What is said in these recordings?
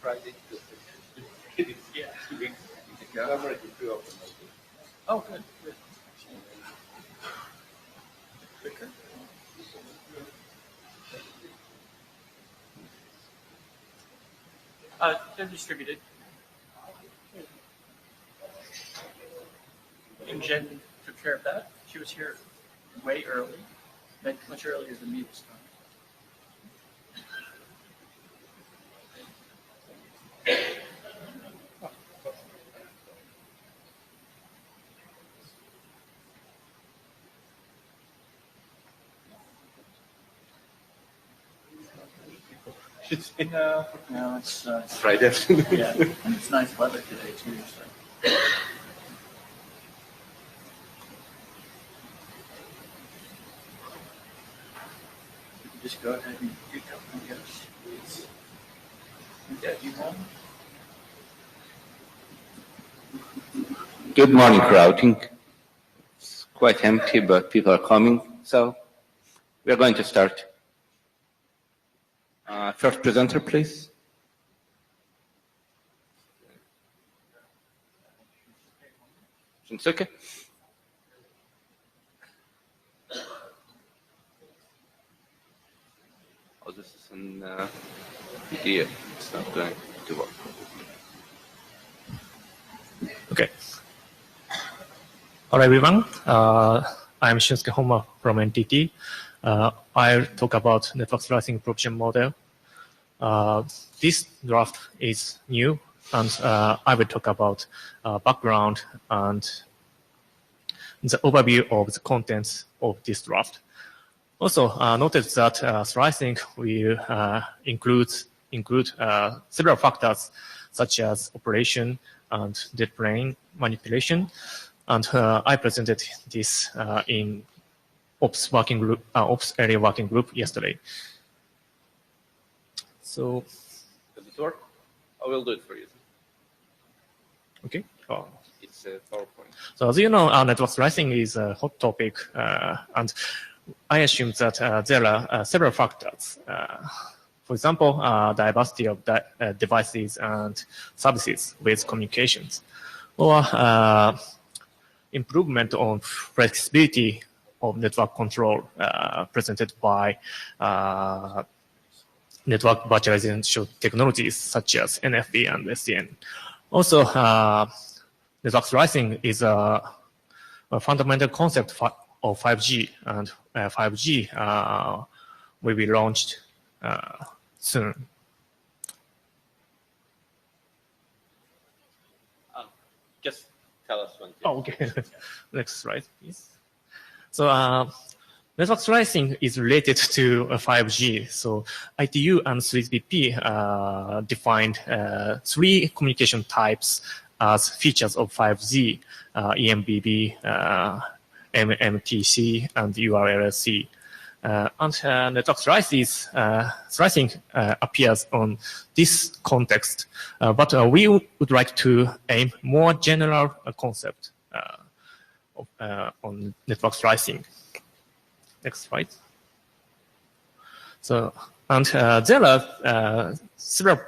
Friday. Yeah. 2 weeks. The camera is free of. Oh, good. Quicker. They're distributed. And Jen took care of that. She was here way early, much earlier than me this time. No, it's Friday afternoon. yeah, and it's nice weather today too. So. We can just go ahead and do that, I guess. Yeah, do you want? Good morning, crowding. It's quite empty, but people are coming, so we are going to start. First presenter, please. Shinsuke. Oh, this is an PDF. It's not going to work. Okay. Hello, everyone. I'm Shinsuke Homa from NTT. I'll talk about network slicing provision model. This draft is new, and I will talk about background and the overview of the contents of this draft. Also, notice that slicing will include several factors such as operation and dead plane manipulation, and I presented this in Ops area working group yesterday. So, does it work? I will do it for you. Okay. It's a PowerPoint. So as you know, network slicing is a hot topic, and I assume that there are several factors. For example, diversity of devices and services with communications, or improvement on flexibility of network control presented by network virtualization technologies such as NFV and SDN. Also, network slicing is a fundamental concept of 5G, and 5G will be launched soon. Just tell us when. Oh, okay. Next slide, please. So, network slicing is related to 5G. So, ITU and 3GPP defined 3 communication types as features of 5G: EMBB, MMTC, and URLLC. And network slicing appears on this context, but we would like to aim more general concept on network slicing. Next slide. So, and there are several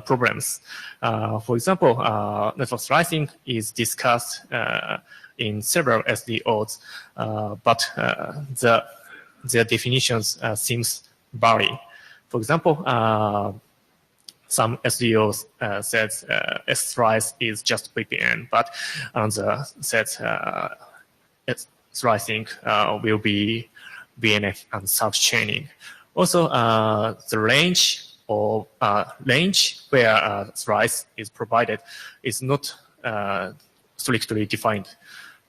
problems. For example, network slicing is discussed in several SDOs, but their definitions seems vary. For example, some SDOs says S-slice is just VPN, but others says slicing will be VNF and self-chaining. Also, the range where slice is provided is not strictly defined.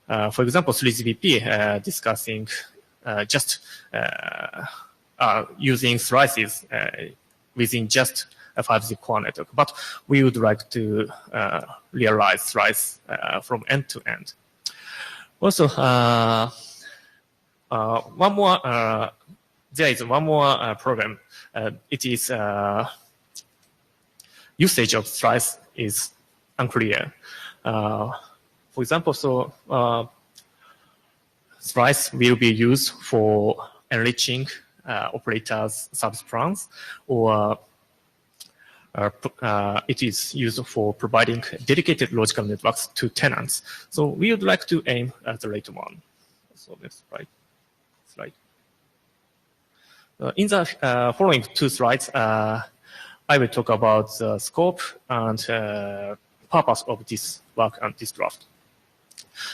For example, 3GPP discussing just using slices within just a 5G core network, but we would like to realize slice from end to end. Also, there is one more problem. It is usage of slice is unclear. For example, slice will be used for enriching operators service plans, or it is used for providing dedicated logical networks to tenants. So we would like to aim at the later one. So next slide. In the following two slides, I will talk about the scope and purpose of this work and this draft.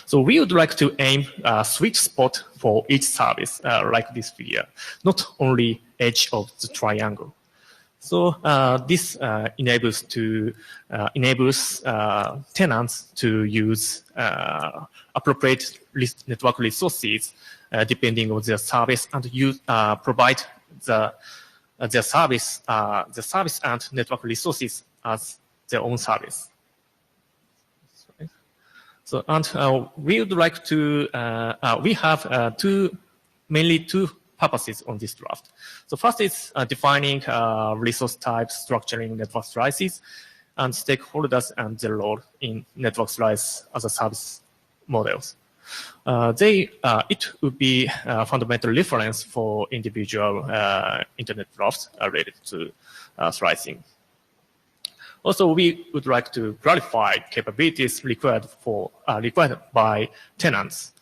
So we would like to aim a sweet spot for each service, like this figure, not only edge of the triangle. So this enables tenants to use appropriate network resources depending on their service, and provide their service and network resources as their own service. So, and we would like to, we have mainly two purposes on this draft. So first is defining resource types, structuring network slices, and stakeholders and their role in network slice as a service models. It would be a fundamental reference for individual internet drafts related to slicing. Also, we would like to clarify capabilities required by tenants,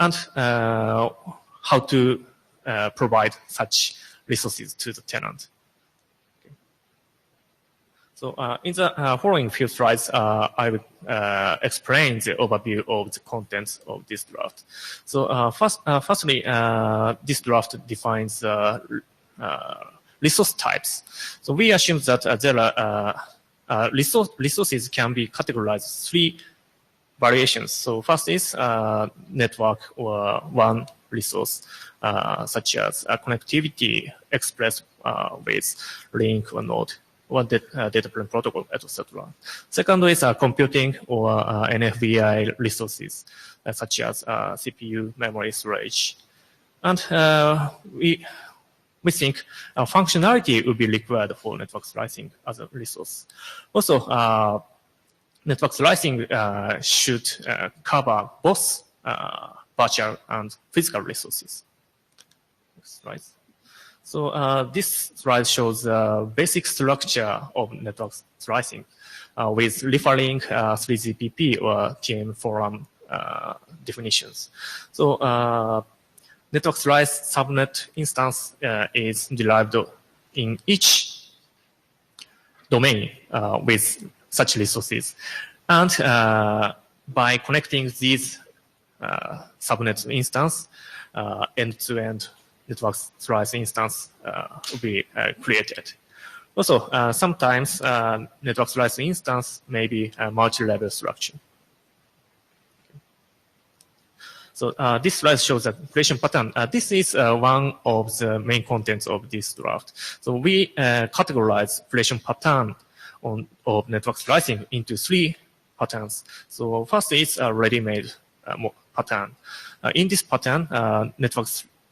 and how to provide such resources to the tenant. Okay. So in the following few slides, I will explain the overview of the contents of this draft. So firstly, this draft defines resource types. So we assume that there are resources can be categorized three variations. So first is network or one resource, such as connectivity expressed with link or node, or data plane protocol, etc. Second is computing or NFVI resources, such as CPU, memory, storage. And we think functionality will be required for network slicing as a resource. Also, network slicing should cover both virtual and physical resources. Next slide. So this slide shows the basic structure of network slicing with referring 3GPP or TM forum definitions. So network slice subnet instance is derived in each domain with such resources. And by connecting these subnet instance, end-to-end network slice instance will be created. Also, sometimes network slice instance may be a multi-level structure. So this slide shows the creation pattern. This is one of the main contents of this draft. So we categorize creation pattern of network slicing into three patterns. So first is a ready-made pattern. In this pattern, network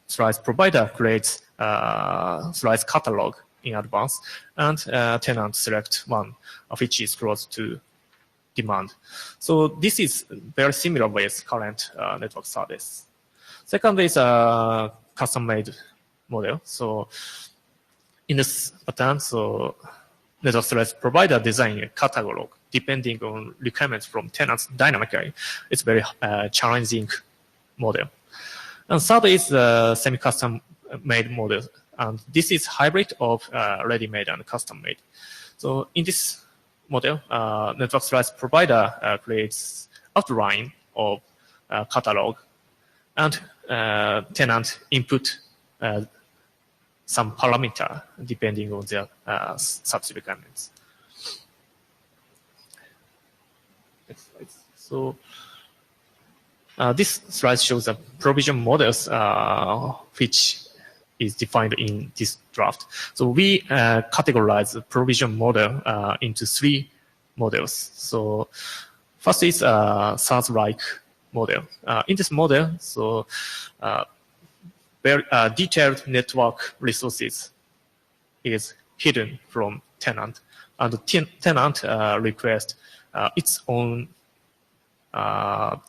slice provider creates slice catalog in advance, and tenant select one, which is close to demand. So this is very similar with current network service. Second is a custom-made model. So in this pattern, so network slice provider design a catalog depending on requirements from tenants dynamically. It's very challenging model. And third is the semi-custom made model. And this is hybrid of ready-made and custom-made. So in this model, network slice provider creates outline of catalog, and tenant input some parameter depending on their service requirements. Next slide. So this slide shows the provision models which is defined in this draft. So we categorize the provision model into three models. So first is SaaS-like model. In this model, so very detailed network resources is hidden from tenant, and the tenant requests its own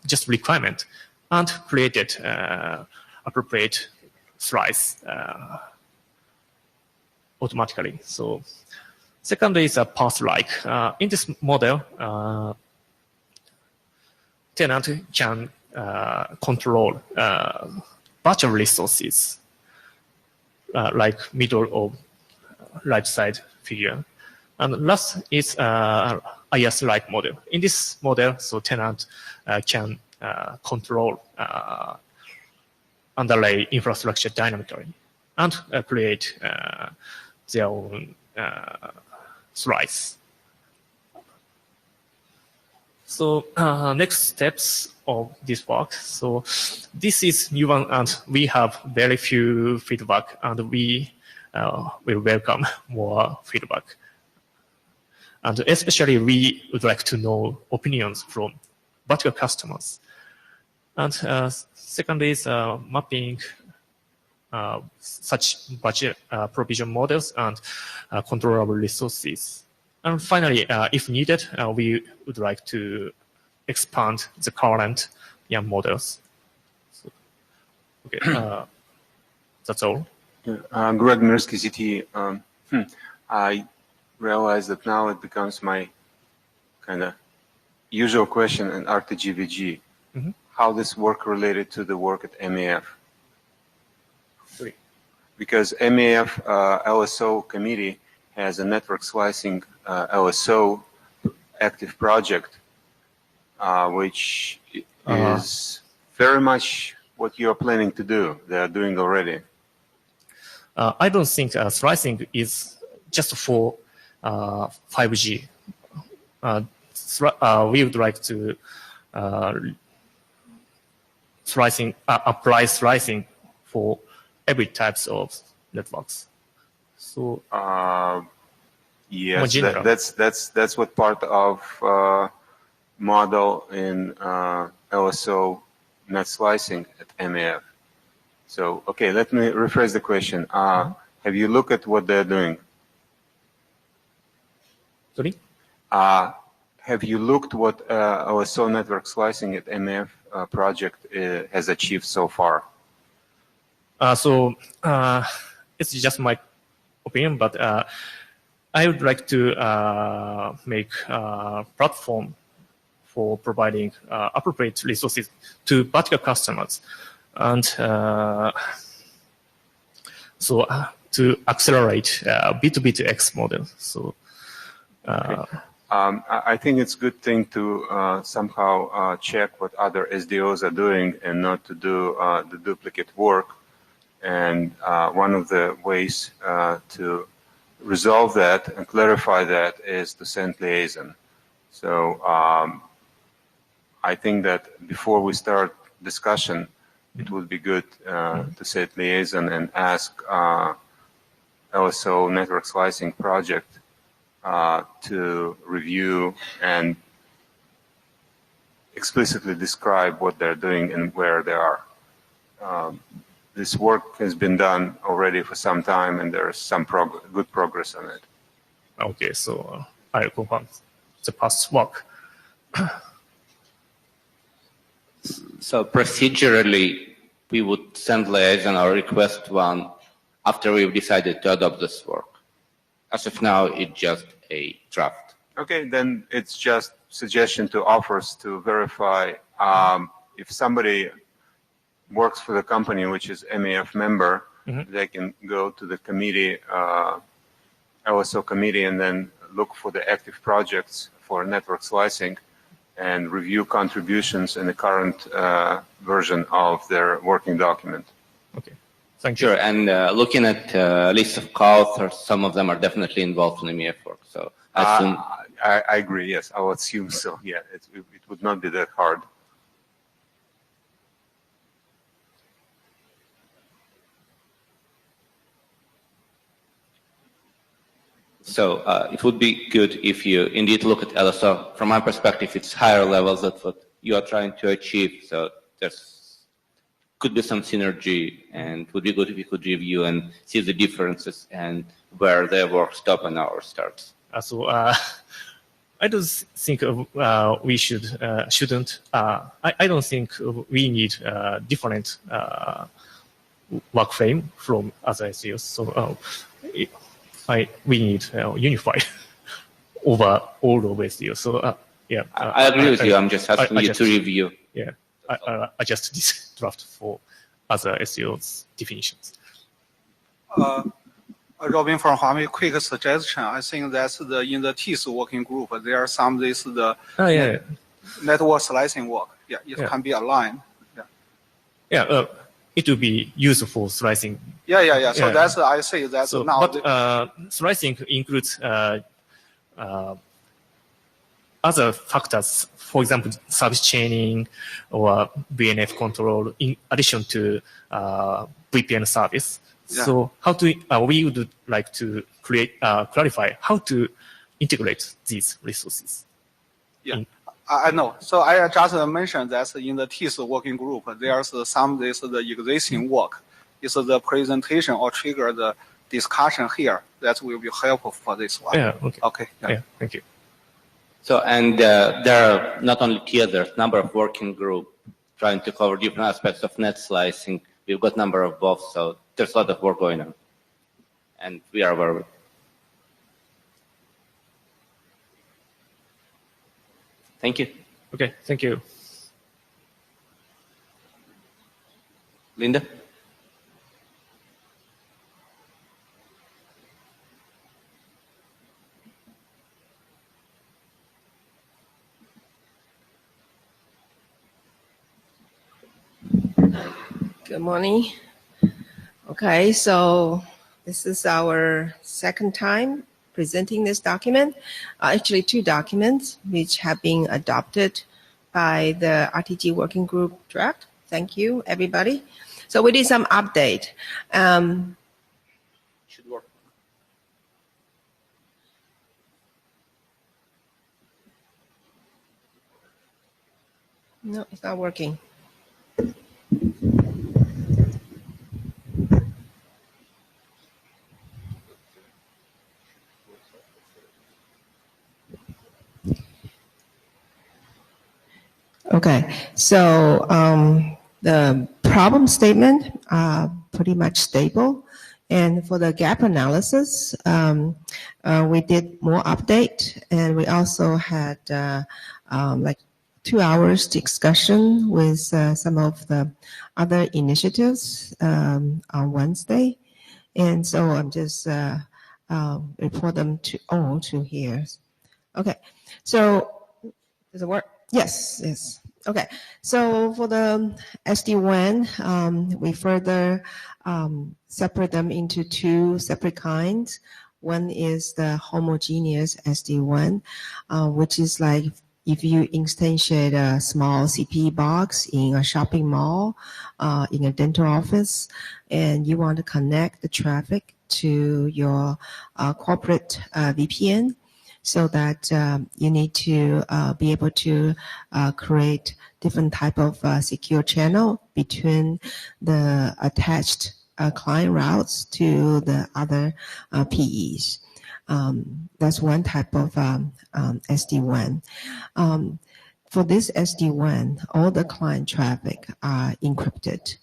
just requirement and created appropriate slice automatically. So second is a path-like. In this model, tenant can control virtual resources like middle or right side figure. And last is IaaS-like model. In this model, so tenant can control underlay infrastructure dynamically and create their own slice. So next steps of this work. So this is new one, and we have very few feedback, and we will welcome more feedback. And especially, we would like to know opinions from vertical customers. And second is mapping such budget provision models and controllable resources. And finally, if needed, we would like to expand the current YAM models. So, okay, that's all. Greg Mirsky, CT. I realize that now it becomes my kind of usual question in Rtgwg. Mm-hmm. How this work related to the work at MAF? Sorry. Because MAF LSO committee has a network slicing LSO active project, which is very much what you're planning to do. They are doing already. I don't think slicing is just for 5G. We would like to apply slicing for every types of networks. So yes, that's what part of model in LSO net slicing at MAF. So okay, let me rephrase the question. Have you looked at what they're doing? Sorry? Have you looked what LSO network slicing at MAF project has achieved so far? So it's just my opinion, but I would like to make a platform for providing appropriate resources to vertical customers, and so to accelerate B2B2X model. So. Okay. I think it's a good thing to somehow check what other SDOs are doing and not to do the duplicate work. And one of the ways to resolve that and clarify that is to send liaison. So I think that before we start discussion, it would be good to set liaison and ask LSO network slicing project to review and explicitly describe what they're doing and where they are. This work has been done already for some time, and there's some good progress on it. Okay, so I confirm the past work. So procedurally, we would send liaison or request one after we've decided to adopt this work. As of now, it's just a draft. Okay, then it's just suggestion to offers to verify if somebody works for the company, which is MAF member, they can go to the committee, LSO committee, and then look for the active projects for network slicing and review contributions in the current version of their working document. Okay, thank you. Sure, and looking at a list of co-authors, some of them are definitely involved in the MEF work. So I agree, yes, I would assume so. Yeah, it would not be that hard. So it would be good if you indeed look at LSO. From my perspective, it's higher levels of what you are trying to achieve. So there's could be some synergy, and it would be good if you could review and see the differences and where their work stops and ours starts. So I don't think we shouldn't. I don't think we need different work frame from other SEOs. So we need unified over all of SDO. So yeah, I agree with you. I'm just asking you to review. Yeah, I adjust this draft for other SEO's definitions. Robin from Huawei, quick suggestion. I think that's in the TIS working group. There are some network slicing work. Yeah, it can be aligned. Yeah, it will be used for slicing. Yeah. So that's I say that's so, now. But slicing includes other factors, for example, service chaining or VNF control, in addition to VPN service. Yeah. So how to we would like to clarify how to integrate these resources. Yeah, I know. So I just mentioned that in the TIS working group, there's some the existing work. It's the presentation or trigger the discussion here. That will be helpful for this one. Yeah. Okay. Okay. Yeah. Thank you. So, and there are not only TIS, there's a number of working groups trying to cover different aspects of net slicing. We've got a number of both, so there's a lot of work going on. And we are aware of it. Thank you. Okay, thank you. Linda? Good morning. Okay, so this is our second time presenting this document. Actually, two documents which have been adopted by the Rtgwg working group draft. Thank you, everybody. So we did some update. Should work. No, it's not working. Okay, so the problem statement are pretty much stable. And for the gap analysis, we did more update, and we also had like 2 hours discussion with some of the other initiatives on Wednesday. And so I'm just report them to all to here. Okay, so does it work? Yes. Okay, so for the SD-WAN, we further separate them into two separate kinds. One is the homogeneous SD-WAN, which is like if you instantiate a small CPE box in a shopping mall, in a dental office, and you want to connect the traffic to your corporate VPN, so that you need to be able to create different type of secure channel between the attached client routes to the other PEs. That's one type of SD-WAN. For this SD-WAN, all the client traffic are encrypted,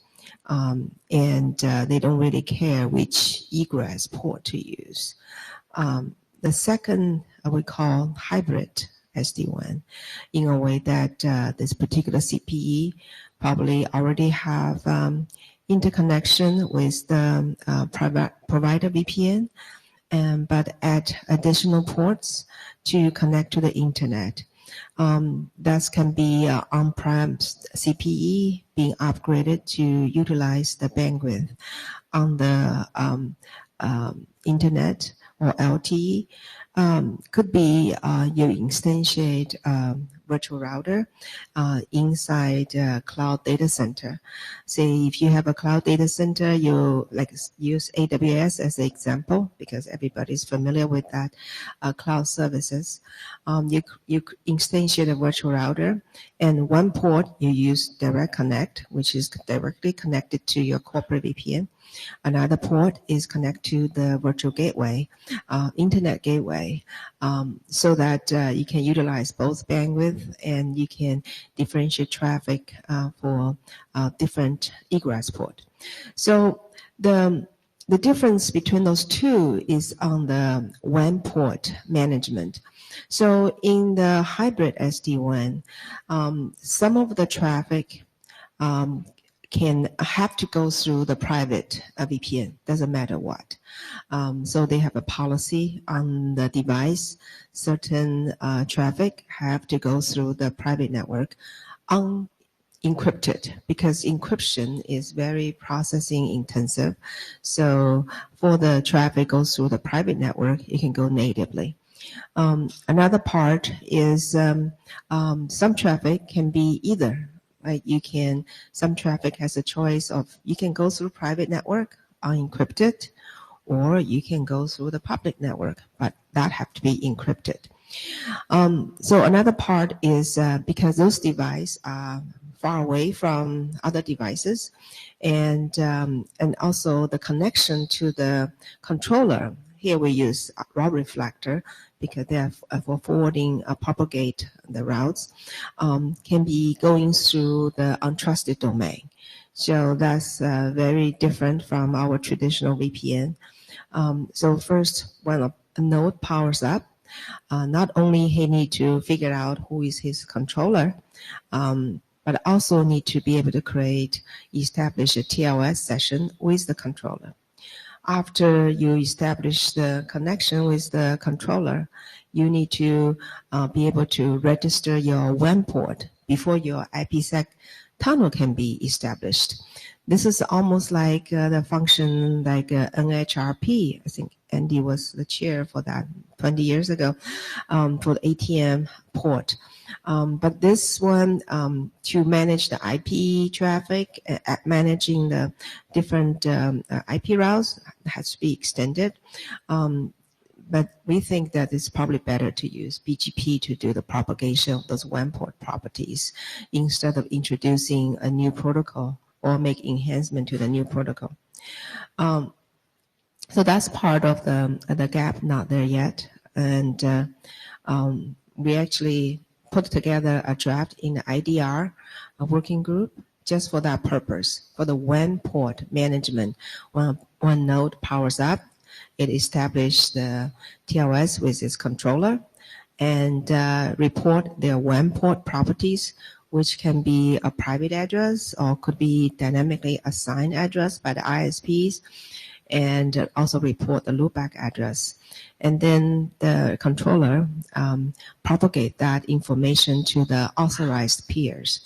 and they don't really care which egress port to use. The second we call hybrid SD-WAN, in a way that this particular CPE probably already have interconnection with the provider VPN, but add additional ports to connect to the internet. That can be on-prem CPE being upgraded to utilize the bandwidth on the internet or LTE. Could be you instantiate virtual router inside a cloud data center. Say if you have a cloud data center, you like use AWS as an example because everybody's familiar with that cloud services. You instantiate a virtual router, and one port you use direct connect, which is directly connected to your corporate VPN. Another port is connected to the virtual gateway, internet gateway, so that you can utilize both bandwidth and you can differentiate traffic for different egress port. So the the difference between those two is on the WAN port management. So in the hybrid SD-WAN, some of the traffic can have to go through the private VPN, doesn't matter what. So they have a policy on the device. Certain traffic have to go through the private network unencrypted, because encryption is very processing intensive. So for the traffic goes through the private network, it can go natively. Another part is some traffic can be either, right? Some traffic has a choice of, you can go through private network unencrypted, or you can go through the public network, but that have to be encrypted. So another part is because those devices are far away from other devices, and also the connection to the controller. Here we use route reflector because they are for forwarding, propagate the routes, can be going through the untrusted domain. So that's very different from our traditional VPN. So first, when a node powers up, not only he need to figure out who is his controller, but also need to be able to establish a TLS session with the controller. After you establish the connection with the controller, you need to be able to register your WAN port before your IPsec tunnel can be established. This is almost like the function like NHRP. I think Andy was the chair for that 20 years ago, for the ATM port. But this one, to manage the IP traffic, managing the different IP routes, has to be extended. But we think that it's probably better to use BGP to do the propagation of those WAN port properties instead of introducing a new protocol or make enhancement to the new protocol. So that's part of the gap, not there yet. And we actually put together a draft in the IDR, a working group, just for that purpose, for the WAN port management. When one node powers up, it establishes the TLS with its controller and report their WAN port properties, which can be a private address or could be dynamically assigned address by the ISPs, and also report the loopback address. And then the controller propagate that information to the authorized peers.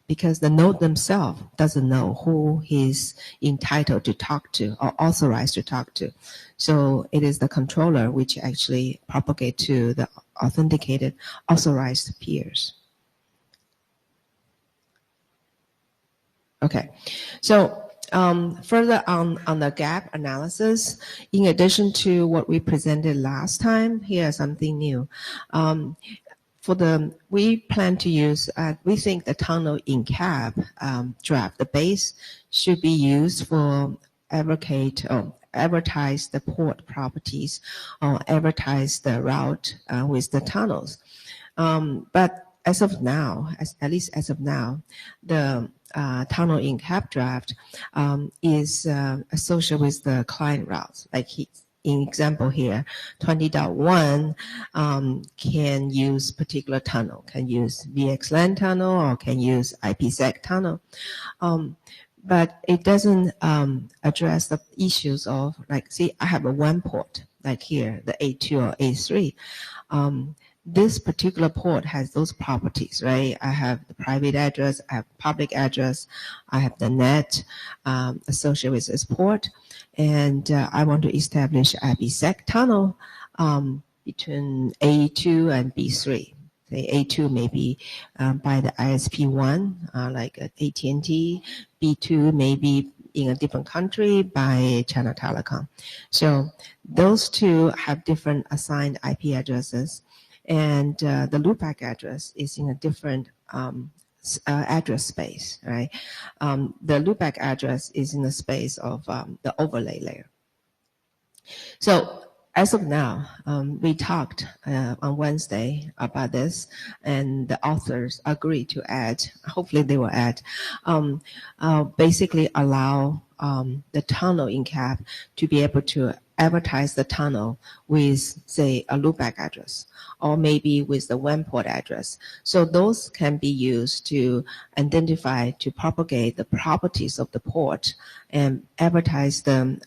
Because the node themselves doesn't know who he's entitled to talk to or authorized to talk to. So it is the controller which actually propagate to the authenticated authorized peers. Okay, so further on the gap analysis, in addition to what we presented last time, here's something new. We plan to use, we think the tunnel in cab draft, the base should be used for advertise the port properties or advertise the route with the tunnels. But as of now, at least as of now, the tunnel in cab draft is associated with the client routes. Like in example here, 20.1 can use particular tunnel, can use VXLAN tunnel or can use IPsec tunnel. But it doesn't address the issues of, like, see, I have a WAN port, like here, the A2 or A3. This particular port has those properties, right? I have the private address, I have public address, I have the net associated with this port, and I want to establish IPsec tunnel between A2 and B3. Say A2 may be by the ISP1, like AT&T, B2 may be in a different country by China Telecom. So those two have different assigned IP addresses. And the loopback address is in a different address space, right? The loopback address is in the space of the overlay layer. So as of now, we talked on Wednesday about this, and the authors agreed to add, hopefully they will add, basically allow the tunnel in cap to be able to advertise the tunnel with, say, a loopback address, or maybe with the WAN port address. So those can be used to identify, to propagate the properties of the port and advertise the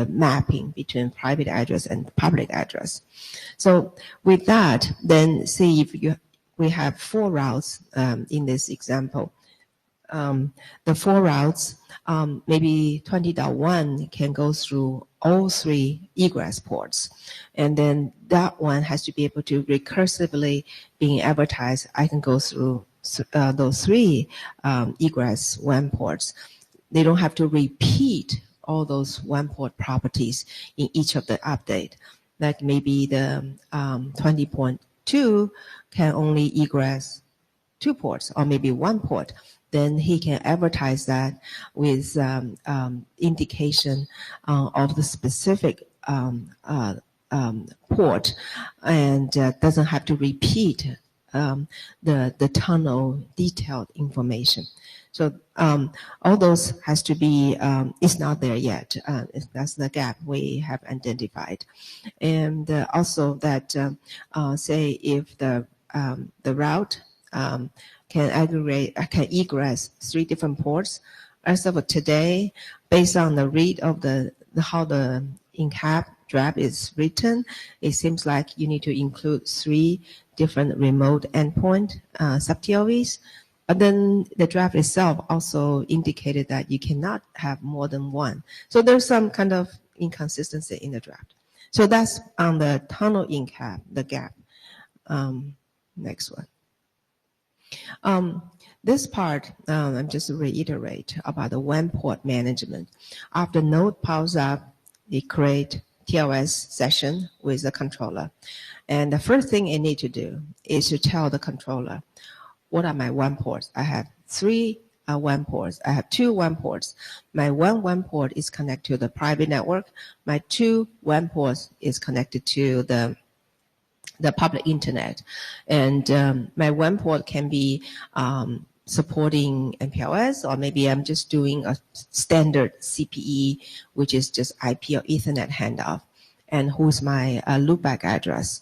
mapping between private address and public address. So with that, then see if we have 4 routes in this example. The 4 routes, maybe 20.1 can go through all 3 egress ports. And then that one has to be able to recursively being advertised. I can go through those 3 egress WAN ports. They don't have to repeat all those WAN port properties in each of the update. Like maybe the 20.2 can only egress 2 ports or maybe 1 port. Then he can advertise that with indication of the specific port, and doesn't have to repeat the tunnel detailed information. So all those has to be, it's not there yet. That's the gap we have identified. And also that, say if the route can egress 3 different ports. As of today, based on the read of how the in-cap draft is written, it seems like you need to include 3 different remote endpoint sub-TLVs. But then the draft itself also indicated that you cannot have more than 1. So there's some kind of inconsistency in the draft. So that's on the tunnel in-cap, the gap. Next one. This part, I'm just reiterate about the WAN port management. After node powers up, they create TLS session with the controller. And the first thing it need to do is to tell the controller, what are my WAN ports? I have 3 WAN ports. I have 2 WAN ports. My 1 WAN port is connected to the private network. My 2 WAN ports is connected to the public internet. And my WAN port can be supporting MPLS, or maybe I'm just doing a standard CPE, which is just IP or Ethernet handoff. And who's my loopback address?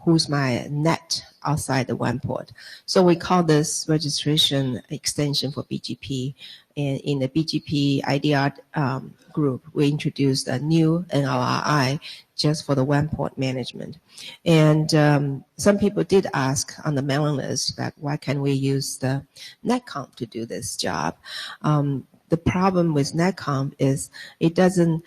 Who's my net outside the WAN port? So we call this registration extension for BGP. And in the BGP IDR group, we introduced a new NLRI just for the WAN port management. And some people did ask on the mailing list that why can't we use the netcomp to do this job? The problem with netcomp is it doesn't,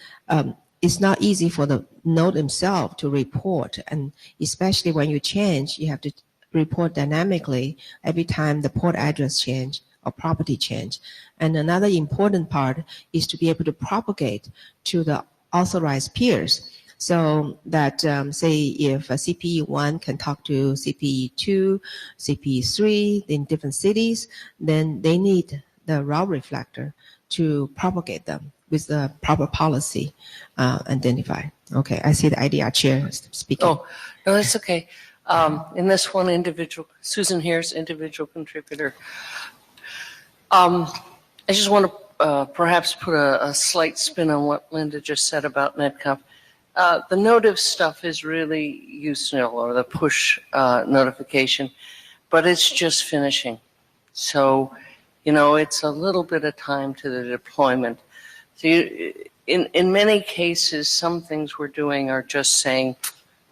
it's not easy for the node himself to report. And especially when you change, you have to report dynamically every time the port address change or property change. And another important part is to be able to propagate to the authorized peers. So that, say, if a CPE1 can talk to CPE2, CPE3 in different cities, then they need the route reflector to propagate them with the proper policy identified. Okay, I see the IDR chair speaking. Oh, no, that's okay. In this one individual, Susan here's individual contributor. I just want to perhaps put a slight spin on what Linda just said about netcomp. The notif stuff is really useful, or the push notification, but it's just finishing. So, you know, it's a little bit of time to the deployment. So in many cases, some things we're doing are just saying,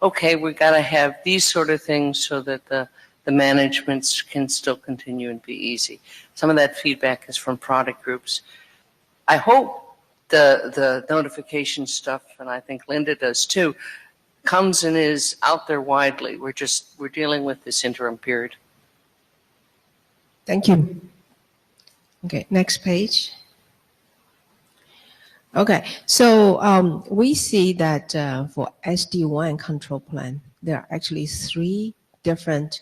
okay, we got to have these sort of things so that the management can still continue and be easy. Some of that feedback is from product groups. I hope the notification stuff, and I think Linda does too, comes and is out there widely. We're dealing with this interim period. Thank you. Okay, next page. Okay, so we see that for SD-WAN control plan, there are actually 3 different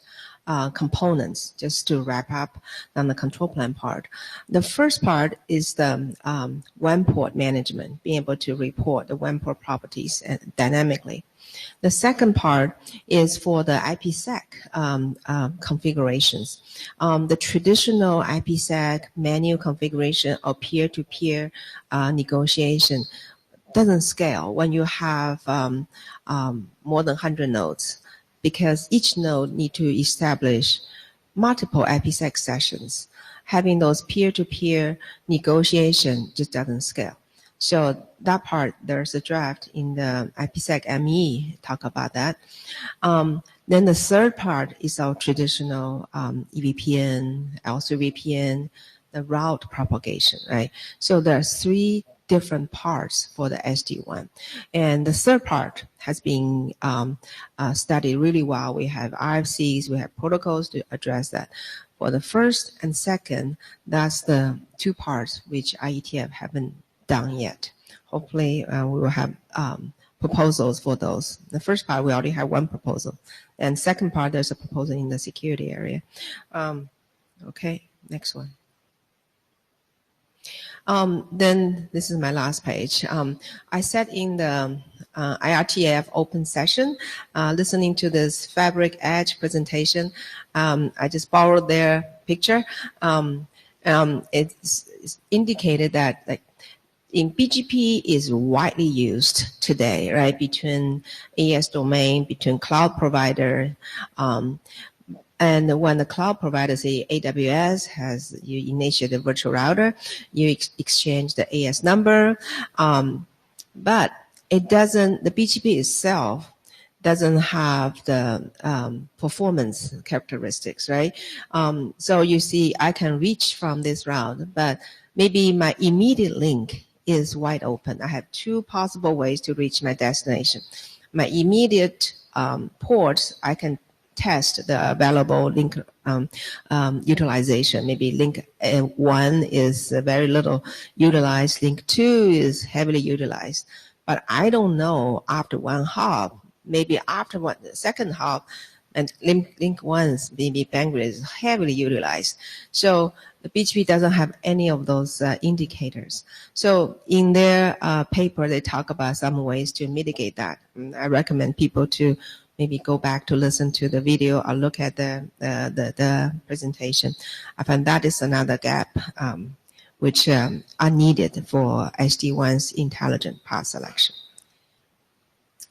components, just to wrap up on the control plan part. The first part is the WAN port management, being able to report the WAN port properties dynamically. The second part is for the IPsec configurations. The traditional IPsec manual configuration or peer-to-peer negotiation doesn't scale when you have more than 100 nodes, because each node need to establish multiple IPsec sessions. Having those peer-to-peer negotiation just doesn't scale. So that part, there's a draft in the IPsec ME, talk about that. Then the third part is our traditional EVPN, L3 VPN, the route propagation, right? So there are 3 different parts for the SD-WAN. And the third part has been studied really well. We have RFCs, we have protocols to address that. For the first and second, that's the 2 parts which IETF haven't done yet. Hopefully, we will have proposals for those. The first part, we already have 1 proposal. And second part, there's a proposal in the security area. Okay, next one. Then this is my last page. I sat in the IRTF open session, listening to this Fabric Edge presentation. I just borrowed their picture. It's indicated that like in BGP is widely used today, right? Between AES domain, between cloud provider, and when the cloud provider, say AWS, you initiate a virtual router, you exchange the AS number, but it doesn't, the BGP itself doesn't have the performance characteristics, right? So you see, I can reach from this route, but maybe my immediate link is wide open. I have 2 possible ways to reach my destination. My immediate ports, I can test the available link utilization. Maybe link 1 is very little utilized, link 2 is heavily utilized. But I don't know after 1 hop, maybe after the second hop, and link 1's maybe bandwidth is heavily utilized. So the BGP doesn't have any of those indicators. So in their paper, they talk about some ways to mitigate that. And I recommend people to maybe go back to listen to the video or look at the presentation. I find that is another gap which are needed for SD-WAN's intelligent path selection.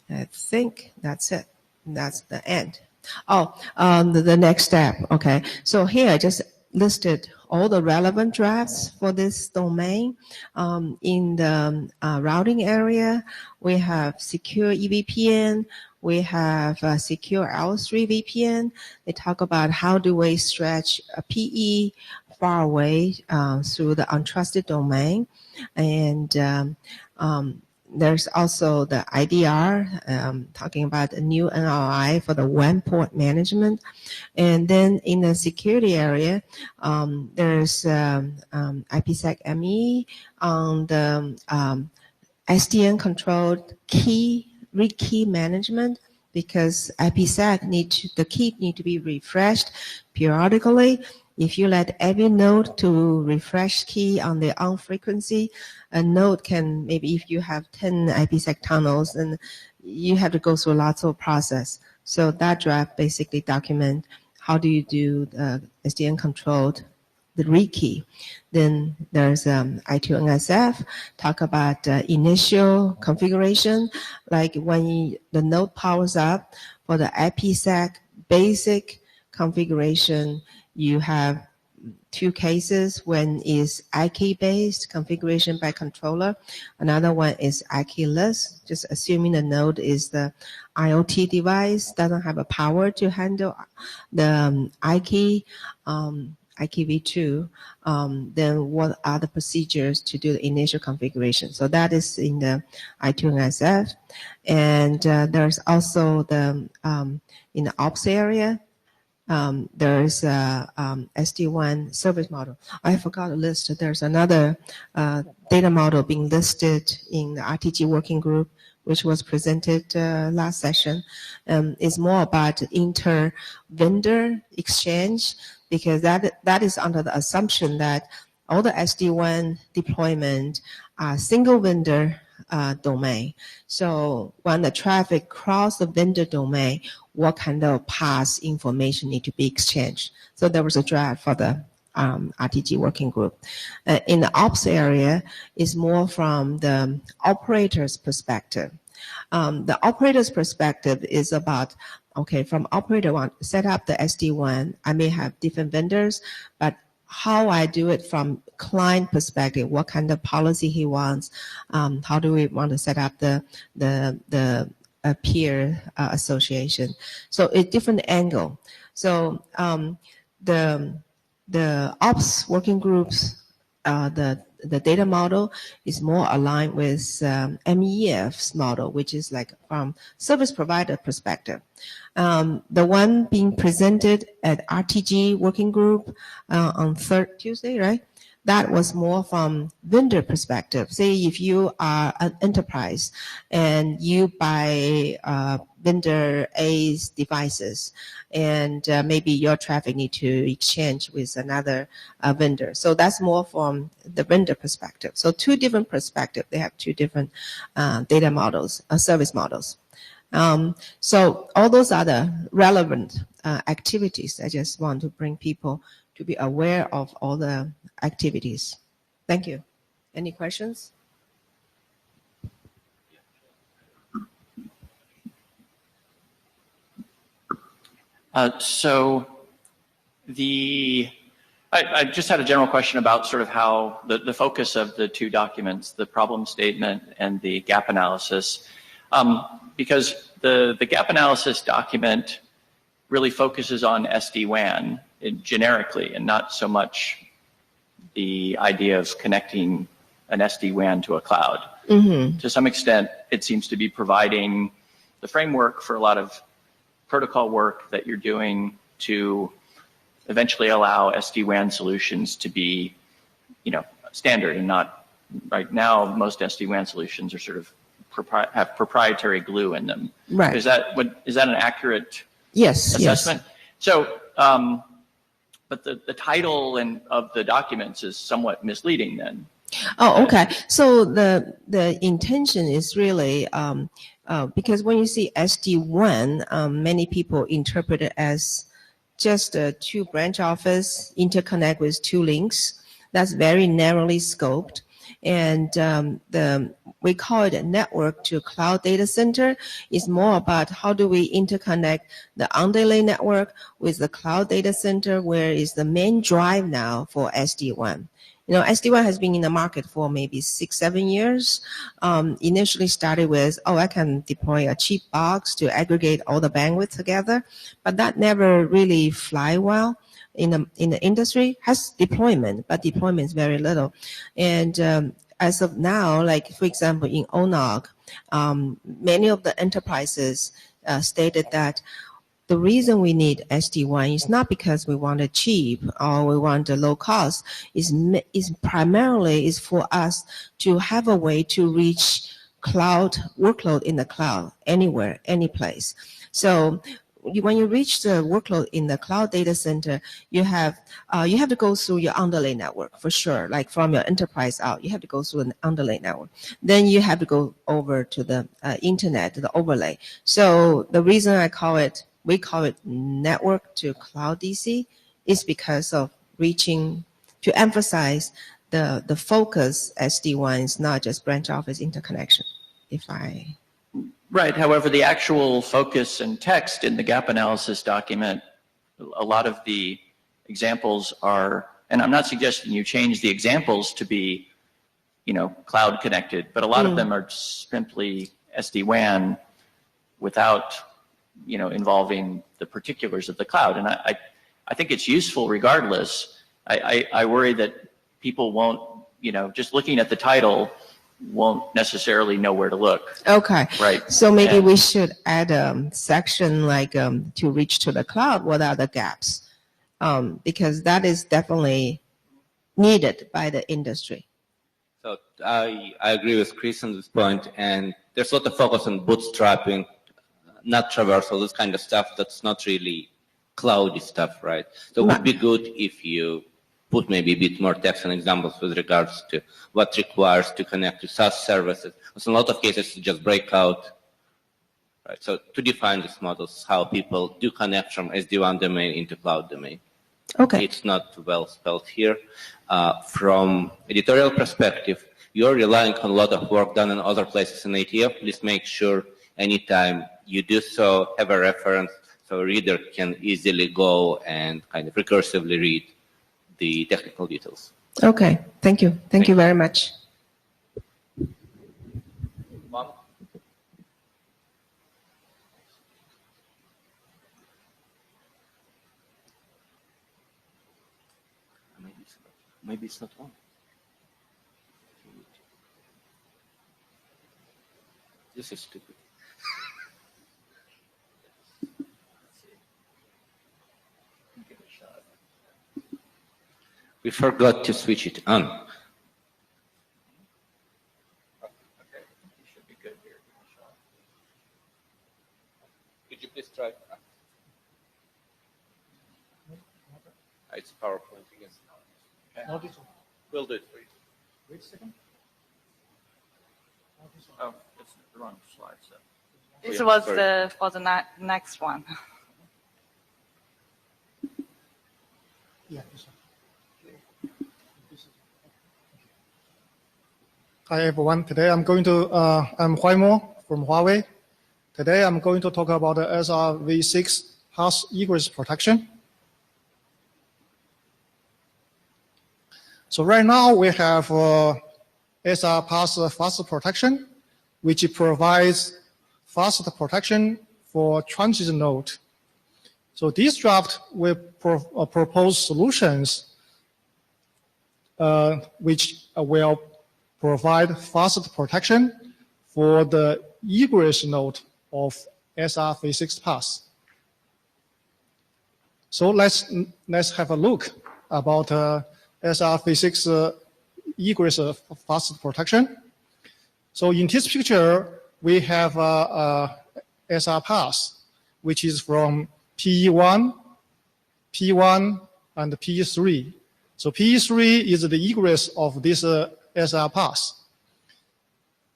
I think that's it. That's the end. The next step. Okay. So here I just listed all the relevant drafts for this domain. In the routing area, we have secure EVPN. We have secure L3 VPN. They talk about how do we stretch a PE far away through the untrusted domain. And there's also the IDR, talking about a new NRI for the WAN port management. And then in the security area, there's IPsec ME on the SDN controlled key, read key management, because IPsec the key need to be refreshed periodically. If you let every node to refresh key on their own frequency, a node can, maybe if you have 10 IPsec tunnels, then you have to go through lots of process. So that draft basically document how do you do the SDN controlled the read key. Then there's I2NSF, talk about initial configuration, like when the node powers up for the IPsec basic configuration. You have 2 cases. One is IK-based configuration by controller. Another one is IK-less, just assuming the node is the IoT device, doesn't have a power to handle the IK, IKv2. Then what are the procedures to do the initial configuration? So that is in the I2NSF. And there's also the in the ops area, there's SD-WAN service model. I forgot to list. There's another data model being listed in the RTG working group, which was presented last session, is more about inter-vendor exchange, because that is under the assumption that all the SD-WAN deployment are single vendor domain. So when the traffic cross the vendor domain, what kind of pass information need to be exchanged? So there was a draft for the Rtgwg working group. In the ops area, is more from the operator's perspective. The operator's perspective is about, okay, from operator want to set up the SD-WAN, I may have different vendors, but how I do it from client perspective, what kind of policy he wants, how do we want to set up the peer association. So a different angle. So the ops working groups, the data model is more aligned with MEF's model, which is like from service provider perspective. The one being presented at Rtgwg working group on third Tuesday, right? That was more from vendor perspective. Say if you are an enterprise and you buy vendor A's devices, and maybe your traffic need to exchange with another vendor. So that's more from the vendor perspective. So two different perspectives. They have two different data models, service models. So all those are the relevant activities. I just want to bring people to be aware of all the activities. Thank you. Any questions? So I just had a general question about sort of how the focus of the two documents, the problem statement and the gap analysis, because the gap analysis document really focuses on SD-WAN generically and not so much the idea of connecting an SD-WAN to a cloud. Mm-hmm. To some extent, it seems to be providing the framework for a lot of protocol work that you're doing to eventually allow SD-WAN solutions to be, standard and not. Right now, most SD-WAN solutions are sort of have proprietary glue in them. Right. Is that an accurate assessment? Yes. So, but the title of the documents is somewhat misleading then. Oh, okay. So the intention is really because when you see SD-WAN, many people interpret it as just a two branch office interconnect with two links. That's very narrowly scoped. And we call it a network to cloud data center. It's more about how do we interconnect the underlay network with the cloud data center, where is the main drive now for SD-WAN. SD-WAN has been in the market for maybe 6-7 years. Initially started with, I can deploy a cheap box to aggregate all the bandwidth together, but that never really fly well in the industry. Has deployment, but deployment is very little. And as of now, like for example in ONOG, many of the enterprises stated that the reason we need SD-WAN is not because we want it cheap or we want a low cost. Is primarily for us to have a way to reach cloud workload in the cloud anywhere, any place. So when you reach the workload in the cloud data center, you have to go through your underlay network for sure. Like from your enterprise out, you have to go through an underlay network. Then you have to go over to the internet, the overlay. So the reason we call it network to cloud DC is because of to emphasize the focus SD-WAN is not just branch office interconnection. Right. However, the actual focus and text in the gap analysis document, a lot of the examples are, and I'm not suggesting you change the examples to be, cloud connected, but a lot of them are simply SD-WAN without, involving the particulars of the cloud. And I think it's useful regardless. I worry that people won't, just looking at the title, won't necessarily know where to look. Okay. Right. So maybe we should add a section like to reach to the cloud, what are the gaps? Because that is definitely needed by the industry. So I agree with Chris on this point, and there's a lot of focus on bootstrapping, not traversal, this kind of stuff that's not really cloudy stuff, right? So it would be good if you put maybe a bit more text and examples with regards to what requires to connect to SaaS services. Because in a lot of cases, you just break out, right? So to define these models, how people do connect from SD-WAN domain into cloud domain. Okay. It's not well spelled here. From editorial perspective, you're relying on a lot of work done in other places in IETF. Please make sure anytime you do so, have a reference so a reader can easily go and kind of recursively read the technical details. Okay. Thank you. Thank you very much. Mom? Maybe it's not on. This is stupid. Give it a shot. We forgot to switch it on. Okay, you should be good here. Give it a shot. Could you please try? It's PowerPoint again. Okay. We'll do it for you. Wait a second. Oh, it's the wrong slide. So. This Yeah, was sorry. for the next one. Yeah, this one. Hi everyone. Today I'm I'm Huaimo from Huawei. Today I'm going to talk about the SRv6 pass egress protection. So right now we have SR pass fast protection, which provides fast protection for transit node. So this draft will propose solutions which will provide fast protection for the egress node of SRv6 pass. So let's have a look about SRv6 egress fast protection. So in this picture, we have SR pass, which is from PE1, P1, and PE3. So PE3 is the egress of this SR pass.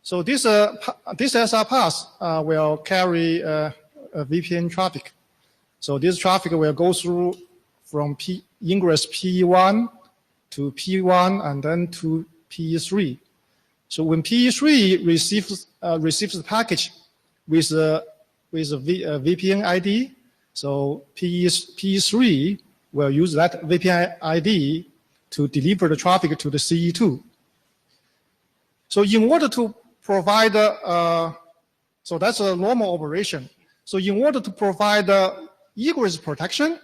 So this SR pass will carry VPN traffic. So this traffic will go through from ingress PE1 to P1 and then to PE3. So when PE3 receives the package with a VPN ID, so PE3 will use that VPN ID to deliver the traffic to the CE2. So in order to provide, so that's a normal operation. So in order to provide egress protection,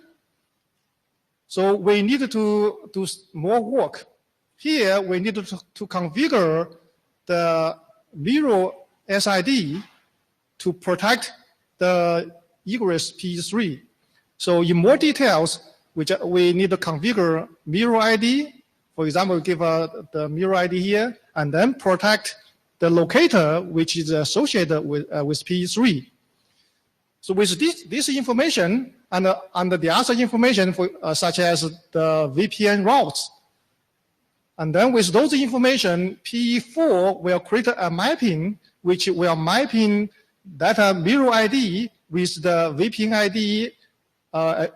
so we need to do more work. Here we need to configure the mirror SID to protect the egress PE3. So in more details, we need to configure mirror ID. For example, give the mirror ID here, and then protect the locator which is associated with PE3. So with this information and the other information such as the VPN routes, and then with those information, PE4 will create a mapping which will mapping that mirror ID with the VPN ID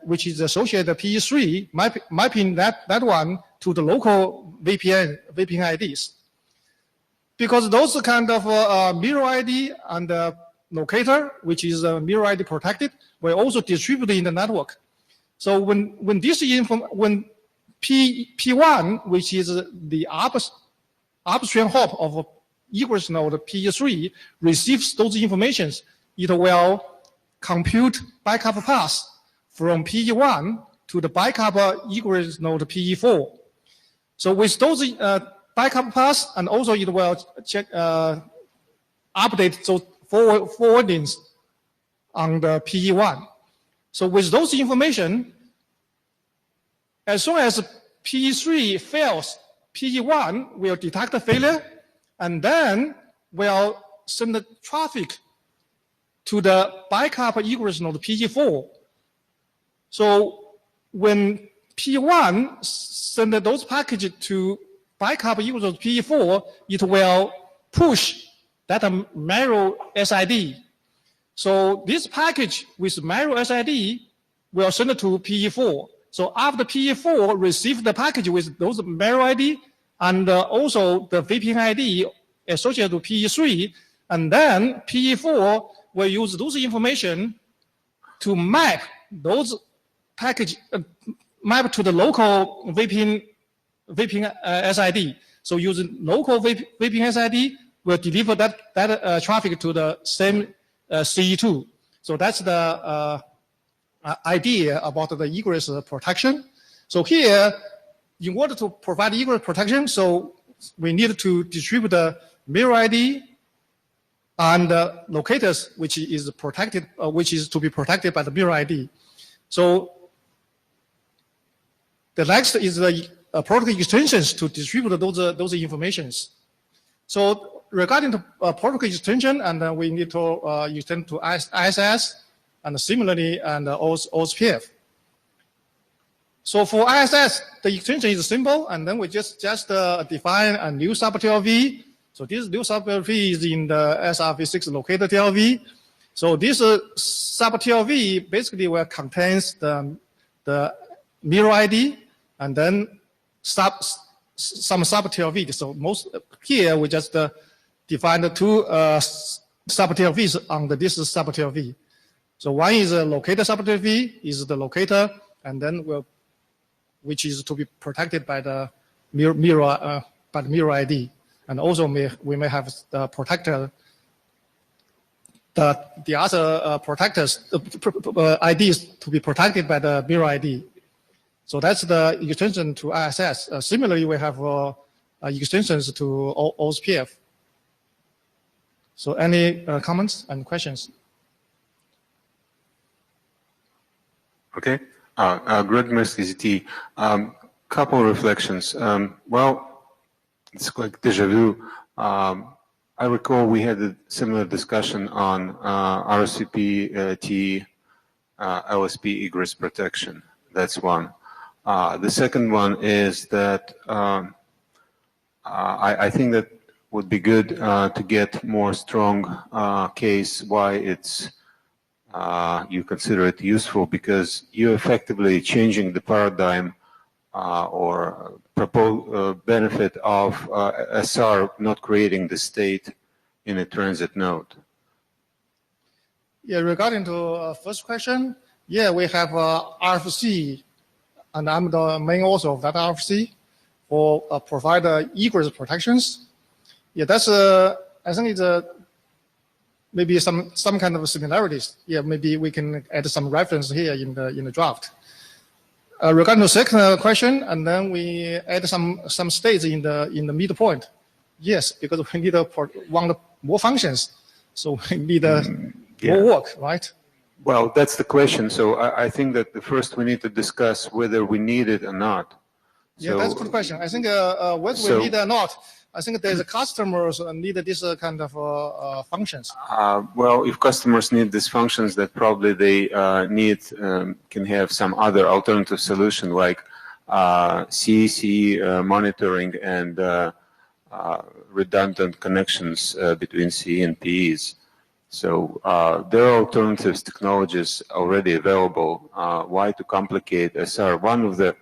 which is associated PE3, mapping that one to the local VPN IDs. Because those kind of mirror ID and locator, which is mirror ID protected, will also distribute in the network. So when P1, which is the upstream hop of egress node PE3, receives those informations, it will compute backup path from PE1 to the backup egress node PE4. So with those backup paths, and also it will check update those forwardings on the PE1. So with those information, as soon as PE3 fails PE1 will detect the failure and then will send the traffic to the backup egress node PE4. So when PE1 send those packages to backup egress node PE4, it will push that mirror SID. So this package with mirror SID will send to PE4. So after PE4 receives the package with those mirror ID and also the VPN ID associated to PE3, and then PE4 will use those information to map those package map to the local VPN SID. So using local VPN SID will deliver that traffic to the same CE2. So that's the idea about the egress protection. So here, in order to provide egress protection, so we need to distribute the mirror ID and locators, which is protected, which is to be protected by the mirror ID. So the next is the protocol extensions to distribute those informations. So regarding the protocol extension, and we need to extend to ISS, and similarly, and OSPF. So for ISS, the extension is simple, and then we just define a new sub-TLV. So this new sub-TLV is in the SRv6 locator TLV. So this sub-TLV basically will contains the mirror ID and then some sub-TLV. So most here we just define the two sub-TLVs under this sub-TLV. So one is a locator sub-TLV, is the locator, and then which is to be protected by the mirror ID. And also we may have the protector, the other protectors, IDs to be protected by the mirror ID. So that's the extension to ISS. Similarly, we have extensions to OSPF. So any comments and questions? Okay. Greg CZT. Couple of reflections. Well, it's like deja vu. I recall we had a similar discussion on RSVP, LSP egress protection. That's one. The second one is that I think that would be good to get more strong case why it's you consider it useful, because you're effectively changing the paradigm or benefit of SR not creating the state in a transit node. Yeah, regarding to first question, yeah, we have RFC, and I'm the main author of that RFC for provide egress protections. Yeah, that's I think it's maybe some kind of similarities. Yeah, maybe we can add some reference here in the draft. Regarding the second question, and then we add some states in the midpoint. Yes, because we need want more functions, so we need more work, right? Well, that's the question. So I think that first we need to discuss whether we need it or not. Yeah, that's a good question. I think whether we need it or not, I think there's customers need this kind of functions. Well, if customers need these functions, that probably they can have some other alternative solution like CEC monitoring and redundant connections between CE and PEs. So there are alternatives technologies already available. Why to complicate SR? One of the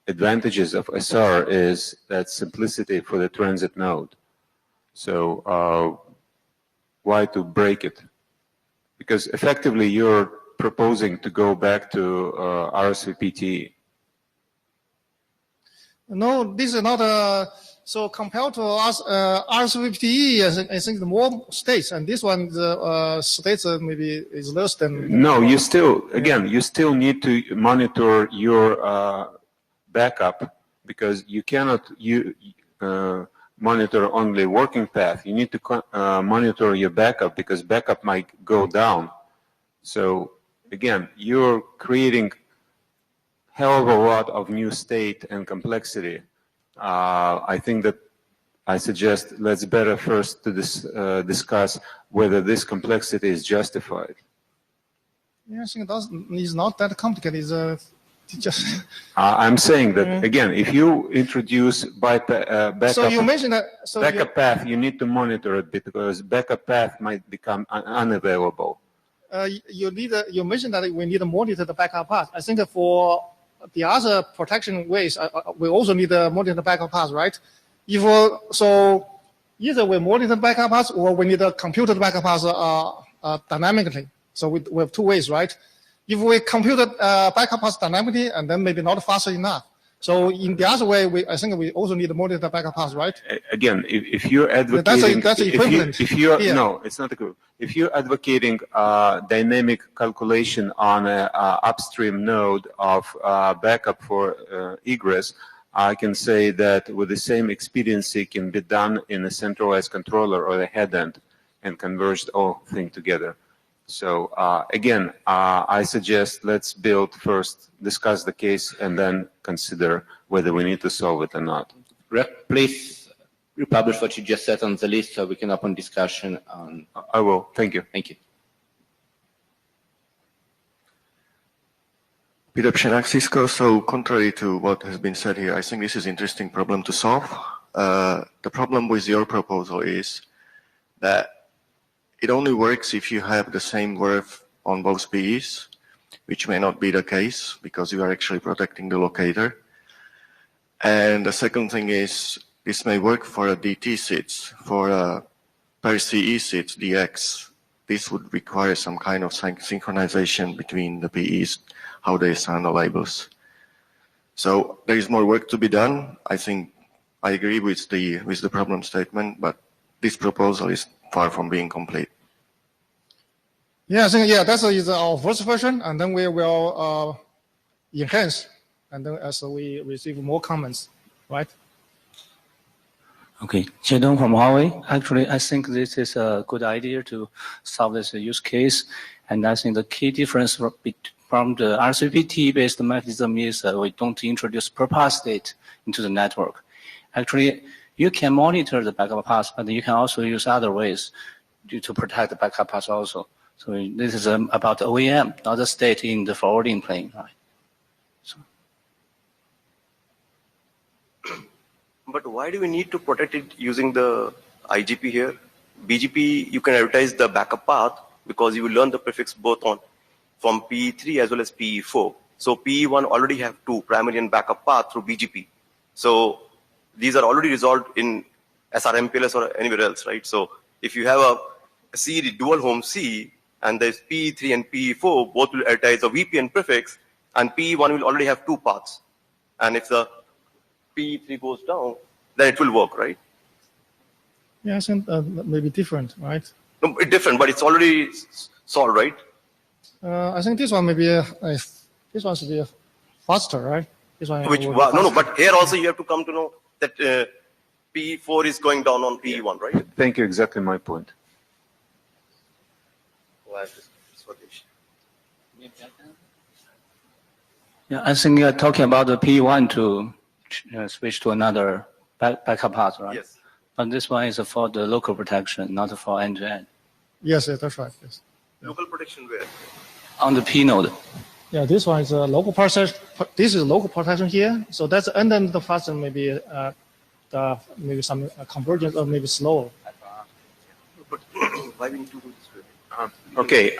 advantages of SR is that simplicity for the transit node. So why to break it? Because effectively you're proposing to go back to RSVPT. No, this is not so compared to us, RSVPT, I think the more states, and this one, the states maybe is less than. No, you still, again, you still need to monitor your backup, because you cannot monitor only working path. You need to monitor your backup, because backup might go down. So again, you're creating hell of a lot of new state and complexity I think that I suggest let's better first to discuss whether this complexity is justified. Yeah, I think it's not that complicated. It's just. I'm saying that again, if you introduce backup, so you mentioned that. So backup path, you need to monitor it because backup path might become unavailable. You mentioned that we need to monitor the backup path. I think that for the other protection ways, we also need to monitor the backup path, right? So either we monitor the backup path or we need to compute the backup path dynamically. So we have two ways, right? If we compute backup path dynamically, and then maybe not fast enough. So in the other way, I think we also need to monitor the backup path, right? Again, if you're advocating, that's equivalent. If you're no, it's not equivalent. If you're advocating dynamic calculation on an upstream node of backup for egress, I can say that with the same expediency can be done in a centralized controller or the head end and converged all things together. So again, I suggest let's build first, discuss the case, and then consider whether we need to solve it or not. Please republish what you just said on the list so we can open discussion on. I will. Thank you. Thank you. Peter Pshenak, Cisco. So contrary to what has been said here, I think this is an interesting problem to solve. The problem with your proposal is that it only works if you have the same worth on both PEs, which may not be the case because you are actually protecting the locator. And the second thing is this may work for a DT sits. For a per CE sits, DX, this would require some kind of synchronization between the PEs, how they assign the labels. So there is more work to be done. I think I agree with the problem statement, but this proposal is far from being complete. Yeah, I think that is our first version, and then we will enhance, and then as we receive more comments, right? Okay, Jiedong from Huawei. Actually, I think this is a good idea to solve this use case, and I think the key difference from the RCPT-based mechanism is we don't introduce per path state into the network. Actually, you can monitor the backup path, but you can also use other ways to protect the backup path also. So this is about OEM, not the state in the forwarding plane, right? So. But why do we need to protect it using the IGP here? BGP, you can advertise the backup path because you will learn the prefix both from PE3 as well as PE4. So PE1 already have two, primary and backup path through BGP. So these are already resolved in SRMPLS or anywhere else, right? So if you have a C dual home C, and there's PE3 and PE4, both will advertise a VPN prefix, and PE1 will already have two paths. And if the PE3 goes down, then it will work, right? Yeah, I think maybe different, right? No, it's different, but it's already solved, right? I think this one maybe this one should be faster, right? This one. No, but here also you have to come to know that PE4 is going down on PE1, right? Thank you. Exactly my point. Yeah, I think you're talking about the P1 to switch to another backup path, right? Yes. But this one is for the local protection, not for end-to-end. Yes, that's right. Yes. Local protection where? On the P node. Yeah, this one is a local protection. This is local protection here. So that's and then the faster maybe maybe some convergence or maybe slower. But why we need to do this way? Okay.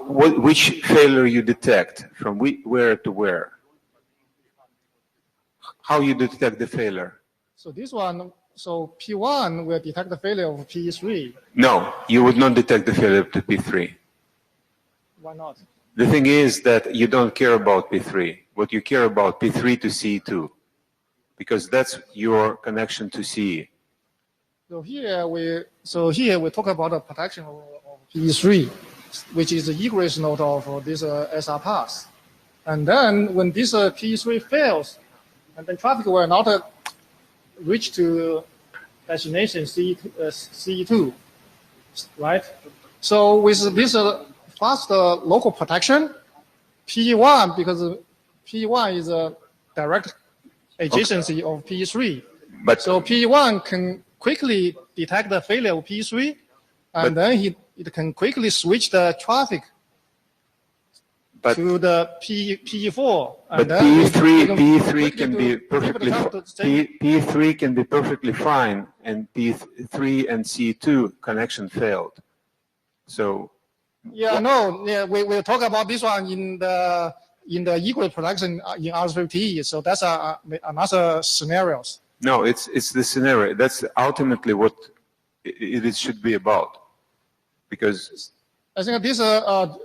Which failure you detect from where to where? How you detect the failure? So this one, so P1 will detect the failure of PE3. No, you would not detect the failure to P3. Why not? The thing is that you don't care about P3. What you care about P3 to CE2, because that's your connection to CE. So here we talk about the protection of PE3, which is the egress node of this SR path. And then when this PE3 fails, and then traffic will not reach to destination CE2, right? So with this fast local protection, PE1, because PE1 is direct adjacency of PE3. But so PE1 can quickly detect the failure of PE3, and then it can quickly switch the traffic to the PE4. But PE3 can be perfectly PE3 can be perfectly fine, and PE3 and C2 connection failed. So yeah, no, yeah, we talk about this one in the equal production in R50. So that's another scenarios. No, it's the scenario. That's ultimately what it should be about, because I think this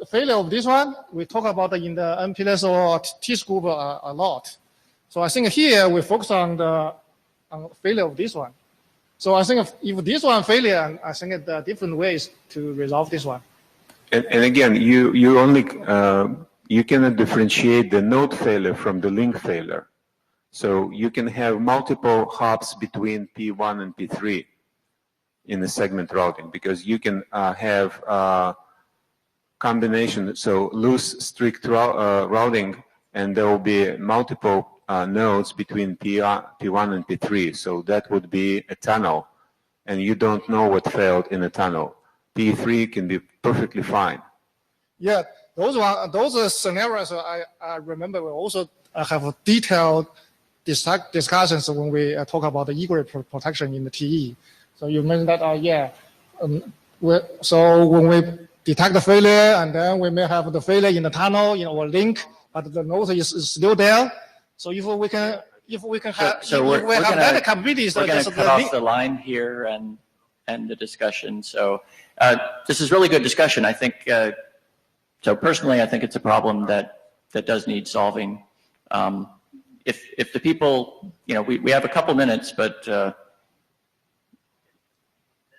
failure of this one we talk about in the MPLS or TIS group a lot. So I think here we focus on the failure of this one. So I think if this one failure, I think there are different ways to resolve this one. And again, you only you cannot differentiate the node failure from the link failure. So you can have multiple hops between P1 and P3 in the segment routing, because you can have combination, so loose strict routing, and there will be multiple nodes between P1 and P3. So that would be a tunnel, and you don't know what failed in a tunnel. P3 can be perfectly fine. Yeah, those scenarios I remember we also have a detailed discussions when we talk about the egress protection in the TE. So you mentioned that, so when we detect the failure, and then we may have the failure in the tunnel, in our link, but the node is still there. So if we can have, we're better capabilities, we're going to cut off the line here and end the discussion. So this is really good discussion. I think, so personally, I think it's a problem that does need solving. If the people, we have a couple minutes, but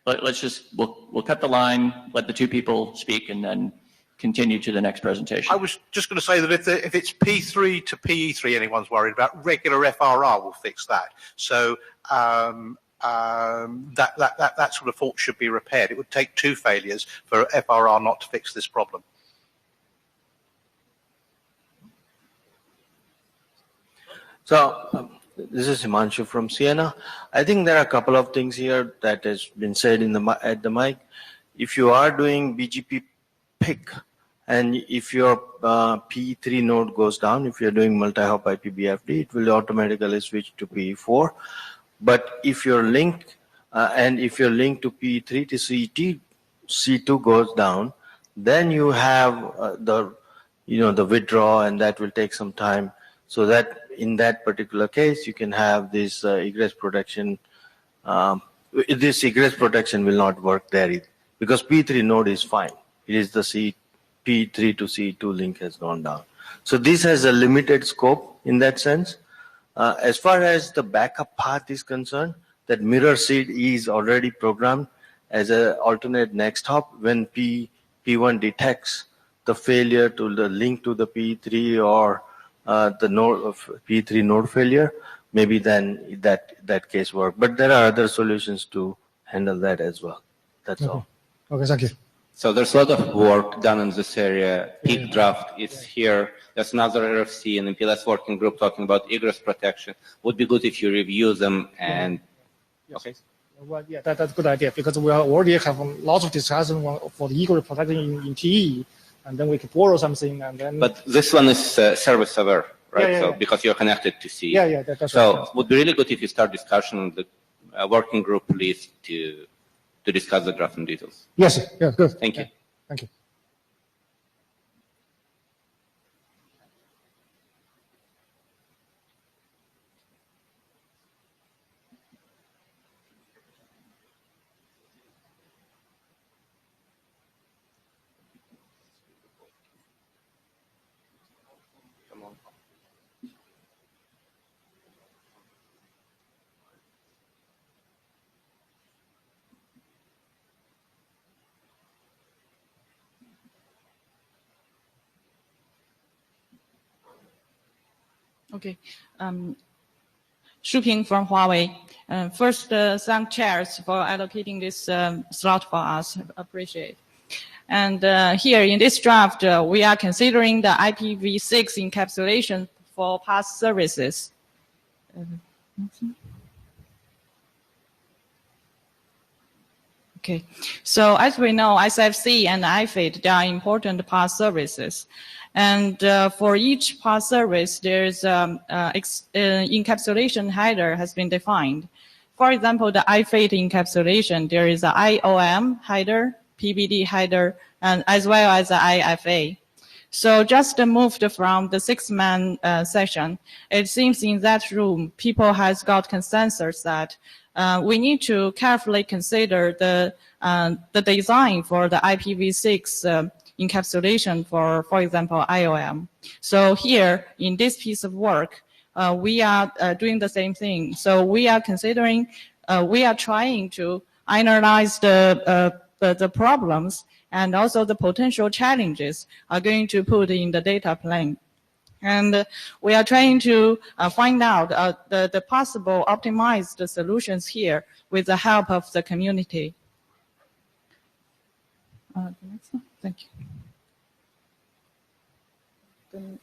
let's just, we'll cut the line, let the two people speak, and then continue to the next presentation. I was just going to say that if it's P3 to PE3 anyone's worried about, regular FRR will fix that. So that sort of fault should be repaired. It would take 2 failures for FRR not to fix this problem. So this is Himanshu from Siena. I think there are a couple of things here that has been said at the mic. If you are doing BGP pick, and if your PE3 node goes down, if you're doing multi-hop IPBFD, it will automatically switch to PE4. But if your link if your link to PE3 to C2 goes down, then you have the withdrawal, and that will take some time. So that in that particular case, you can have this egress protection. This egress protection will not work there because P3 node is fine. It is the P3 to C2 link has gone down. So this has a limited scope in that sense. As far as the backup path is concerned, that mirror seed is already programmed as an alternate next hop when P1 detects the failure to the link to the P3 or the node of P3 node failure, maybe then that case work. But there are other solutions to handle that as well. That's all. Okay, thank you. So there's a lot of work done in this area. Peak draft is here. There's another RFC and MPLS working group talking about egress protection. Would be good if you review them and. Yes. Okay. Well, yeah, that's a good idea because we already have lots of discussion for the egress protection in TE, and then we can borrow something and then. But this one is service aware, right? Yeah. Because you're connected to CE. Yeah, that's so right. So would be really good if you start discussion on the working group list to discuss the draft in details. Yes, yeah, good. Thank you. Thank you. Okay. Shu Ping from Huawei. First, thank chairs for allocating this slot for us. Appreciate. And here in this draft, we are considering the IPv6 encapsulation for PaaS services. Okay, so as we know, SFC and IFID, they are important PaaS services. And for each PaaS service, there's encapsulation header has been defined. For example, the IFID encapsulation, there is an IOM header, PBD header, and as well as the IFA. So just moved from the 6-man session, it seems in that room, people has got consensus that we need to carefully consider the design for the IPv6 encapsulation for example, IOM. So here, in this piece of work, we are doing the same thing. So we are considering, we are trying to analyze the problems and also the potential challenges are going to put in the data plane. And we are trying to find out the possible optimized solutions here with the help of the community. The next one. Thank you.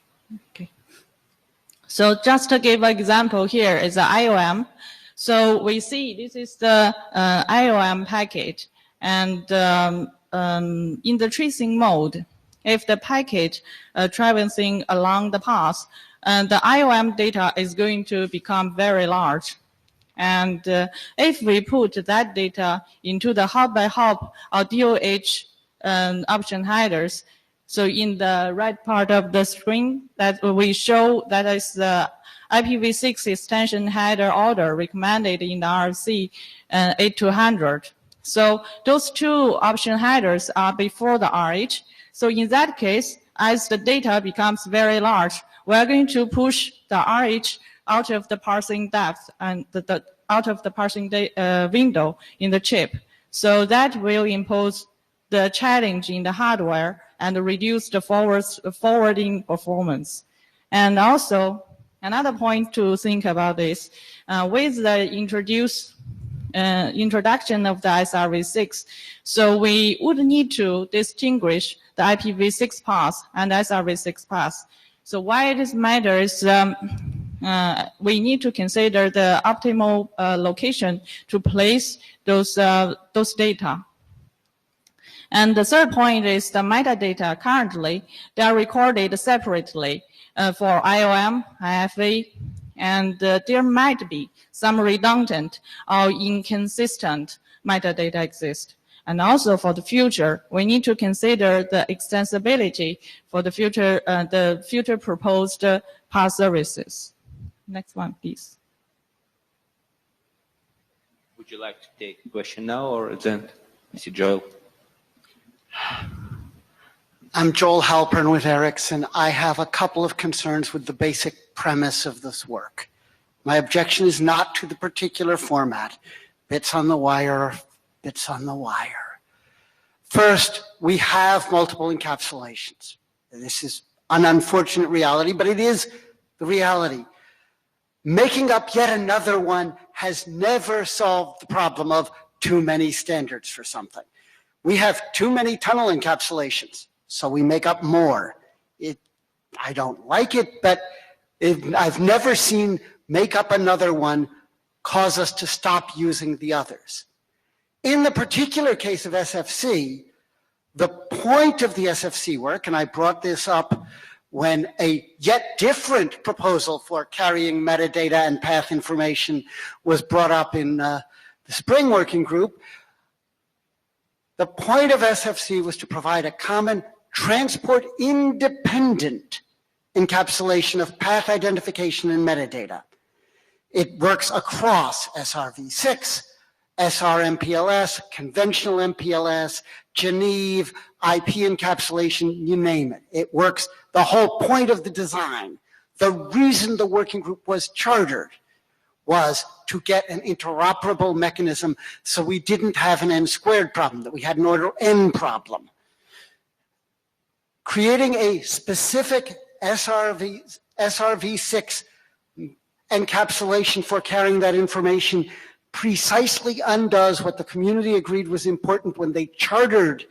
Okay. So just to give an example here is the IOM. So we see this is the IOM packet, and in the tracing mode, if the packet traversing along the path, the IOM data is going to become very large. And if we put that data into the hop-by-hop or DOH option headers, so in the right part of the screen, that we show that is the IPv6 extension header order recommended in the RFC 8200. So those two option headers are before the RH. So in that case, as the data becomes very large, we're going to push the RH out of the parsing depth and out of the parsing window in the chip. So that will impose the challenge in the hardware and reduce the forwarding performance. And also, another point to think about is, with the introduction of the SRv6, so we would need to distinguish the IPv6 path and SRv6 path. So why this matters, we need to consider the optimal location to place those data. And the third point is the metadata. Currently, they are recorded separately for IOM, IFA, and there might be some redundant or inconsistent metadata exist. And also for the future, we need to consider the extensibility for the future proposed PaaS services. Next one, please. Would you like to take a question now, or then Mr. Joel? I'm Joel Halpern with Ericsson. I have a couple of concerns with the basic premise of this work. My objection is not to the particular format, bits on the wire, bits on the wire. First, we have multiple encapsulations. This is an unfortunate reality, but it is the reality. Making up yet another one has never solved the problem of too many standards for something. We have too many tunnel encapsulations, so we make up more. I don't like it, but I've never seen make up another one cause us to stop using the others. In the particular case of SFC, the point of the SFC work, and I brought this up when a yet different proposal for carrying metadata and path information was brought up in the Spring Working Group. The point of SFC was to provide a common transport-independent encapsulation of path identification and metadata. It works across SRv6, SR-MPLS, conventional MPLS, Geneve, IP encapsulation, you name it. It works. The whole point of the design, the reason the working group was chartered, was to get an interoperable mechanism so we didn't have an n-squared problem, that we had an order n problem. Creating a specific SRv6 encapsulation for carrying that information precisely undoes what the community agreed was important when they chartered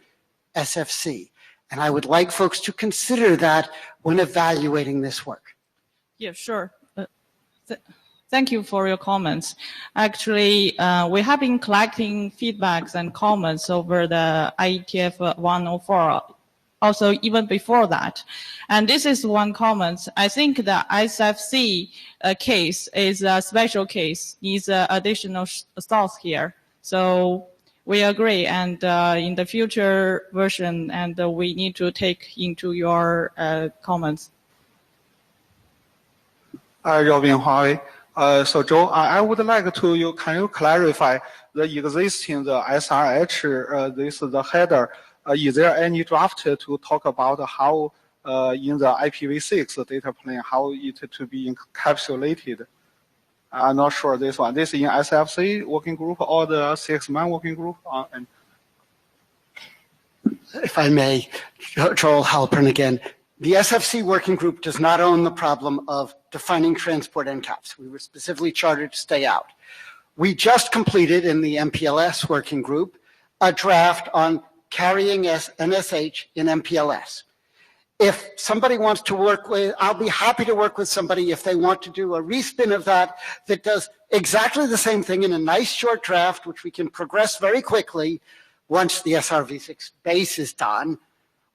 SFC. And I would like folks to consider that when evaluating this work. Yeah, sure. Thank you for your comments. Actually, we have been collecting feedbacks and comments over the IETF 104, also even before that. And this is one comment. I think the SFC case is a special case, needs additional thoughts here. So we agree, and in the future version, and we need to take into your comments. Robin Huawei. So Joe, I would like to can you clarify the existing SRH, this is the header. Is there any draft to talk about how in the IPv6 data plane, how it to be encapsulated? I'm not sure this one. This is in SFC working group or the 6-man working group? If I may, Joel Halpern again. The SFC working group does not own the problem of defining transport endcaps. We were specifically chartered to stay out. We just completed in the MPLS working group a draft on carrying NSH in MPLS. If somebody wants to work with, I'll be happy to work with somebody if they want to do a respin of that does exactly the same thing in a nice short draft, which we can progress very quickly once the SRv6 base is done,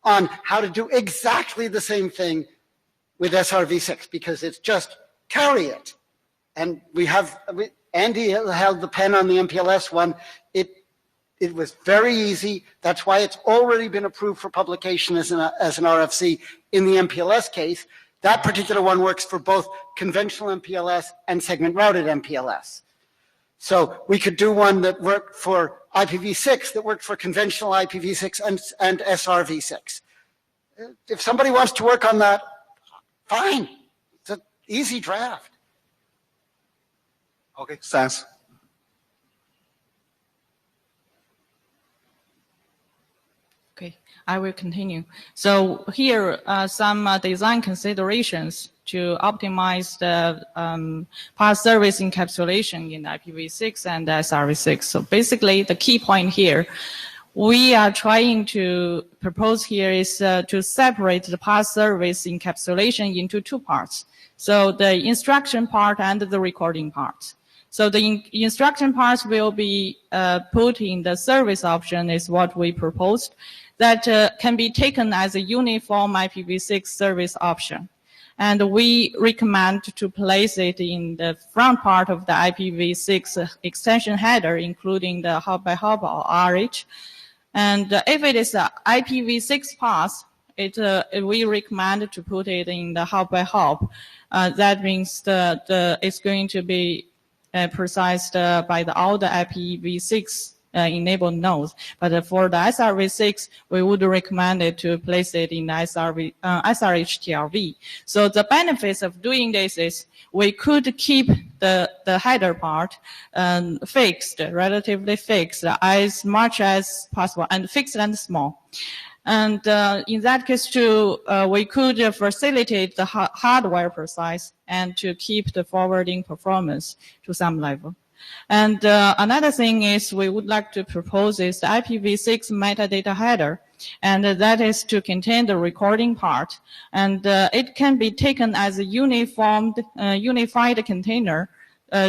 on how to do exactly the same thing with SRv6, because it's just carry it. And Andy held the pen on the MPLS one. It was very easy. That's why it's already been approved for publication as an RFC in the MPLS case. That particular one works for both conventional MPLS and segment routed MPLS. So we could do one that worked for IPv6 that worked for conventional IPv6 and SRv6. If somebody wants to work on that, fine. It's an easy draft. Okay, thanks. Okay, I will continue. So here are some design considerations to optimize the path service encapsulation in IPv6 and SRv6. So basically, the key point here, we are trying to propose here is to separate the path service encapsulation into two parts. So the instruction part and the recording part. So the instruction parts will be put in the service option is what we proposed. That can be taken as a uniform IPv6 service option. And we recommend to place it in the front part of the IPv6 extension header, including the hop-by-hop or RH. And if it is an IPv6 path, we recommend to put it in the hop-by-hop. That means it's going to be processed by all the IPv6 enabled nodes. But for the SRv6, we would recommend it to place it in SRHTLV. So the benefits of doing this is we could keep the header part fixed, relatively fixed, as much as possible, and fixed and small. And in that case too, we could facilitate the hardware process and to keep the forwarding performance to some level. And another thing is we would like to propose is the IPv6 metadata header, and that is to contain the recording part. And it can be taken as a unified container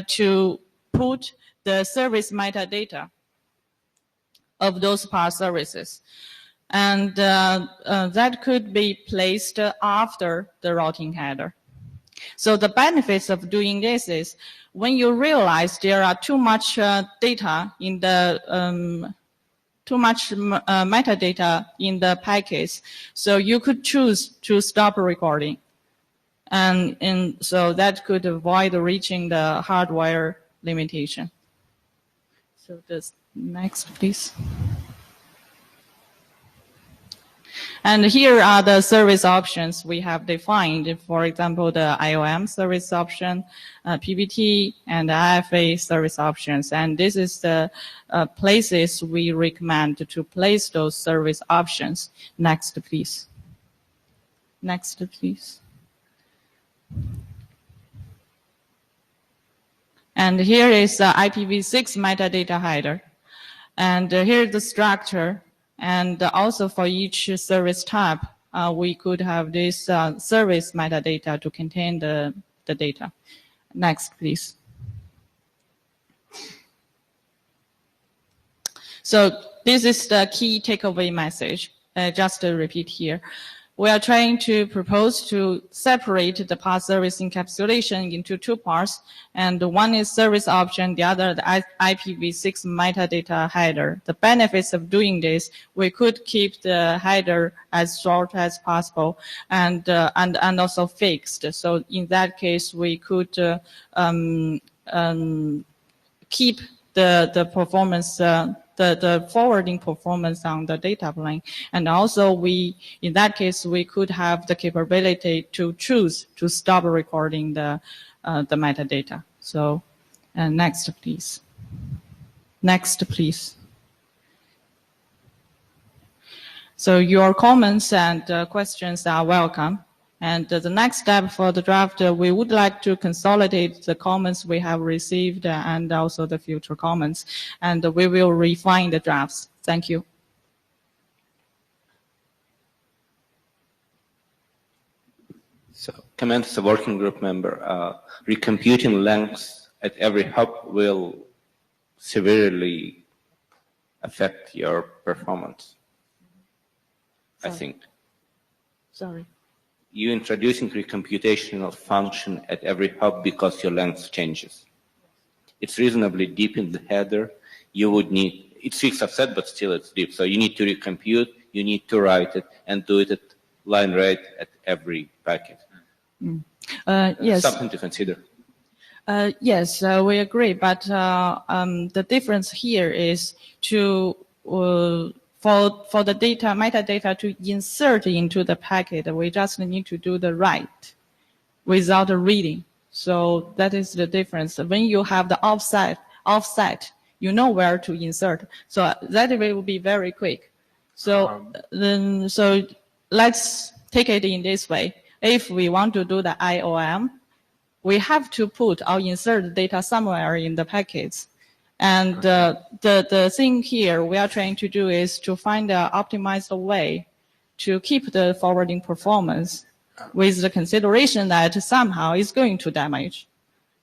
to put the service metadata of those path services. And that could be placed after the routing header. So the benefits of doing this is when you realize there are too much data in the too much metadata in the packets, so you could choose to stop recording, and so that could avoid reaching the hardware limitation. So this next, please. And here are the service options we have defined. For example, the IOM service option, PBT, and IFA service options. And this is the places we recommend to place those service options. Next, please. Next, please. And here is the IPv6 metadata header. And here's the structure. And also for each service type, we could have this service metadata to contain the data. Next, please. So this is the key takeaway message. Just to repeat here. We are trying to propose to separate the path service encapsulation into two parts, and one is service option, the other the IPv6 metadata header. The benefits of doing this, we could keep the header as short as possible and also fixed. So in that case, we could keep the performance. The forwarding performance on the data plane. And also in that case, we could have the capability to choose to stop recording the metadata. So next, please. Next, please. So your comments and questions are welcome. And the next step for the draft, we would like to consolidate the comments we have received and also the future comments. And we will refine the drafts. Thank you. So, comment as a working group member, recomputing lengths at every hop will severely affect your performance, I think. Sorry. You introducing recomputational function at every hop because your length changes. It's reasonably deep in the header. You would need, it's fixed offset, but still it's deep. So you need to recompute, you need to write it, and do it at line rate at every packet. Yes. Something to consider. Yes, we agree. But the difference here is to for the data, metadata to insert into the packet, we just need to do the write without a reading. So that is the difference. When you have the offset, you know where to insert. So that will be very quick. So so let's take it in this way. If we want to do the IOM, we have to put or insert data somewhere in the packets. And the thing here we are trying to do is to find an optimized way to keep the forwarding performance with the consideration that somehow it's going to damage.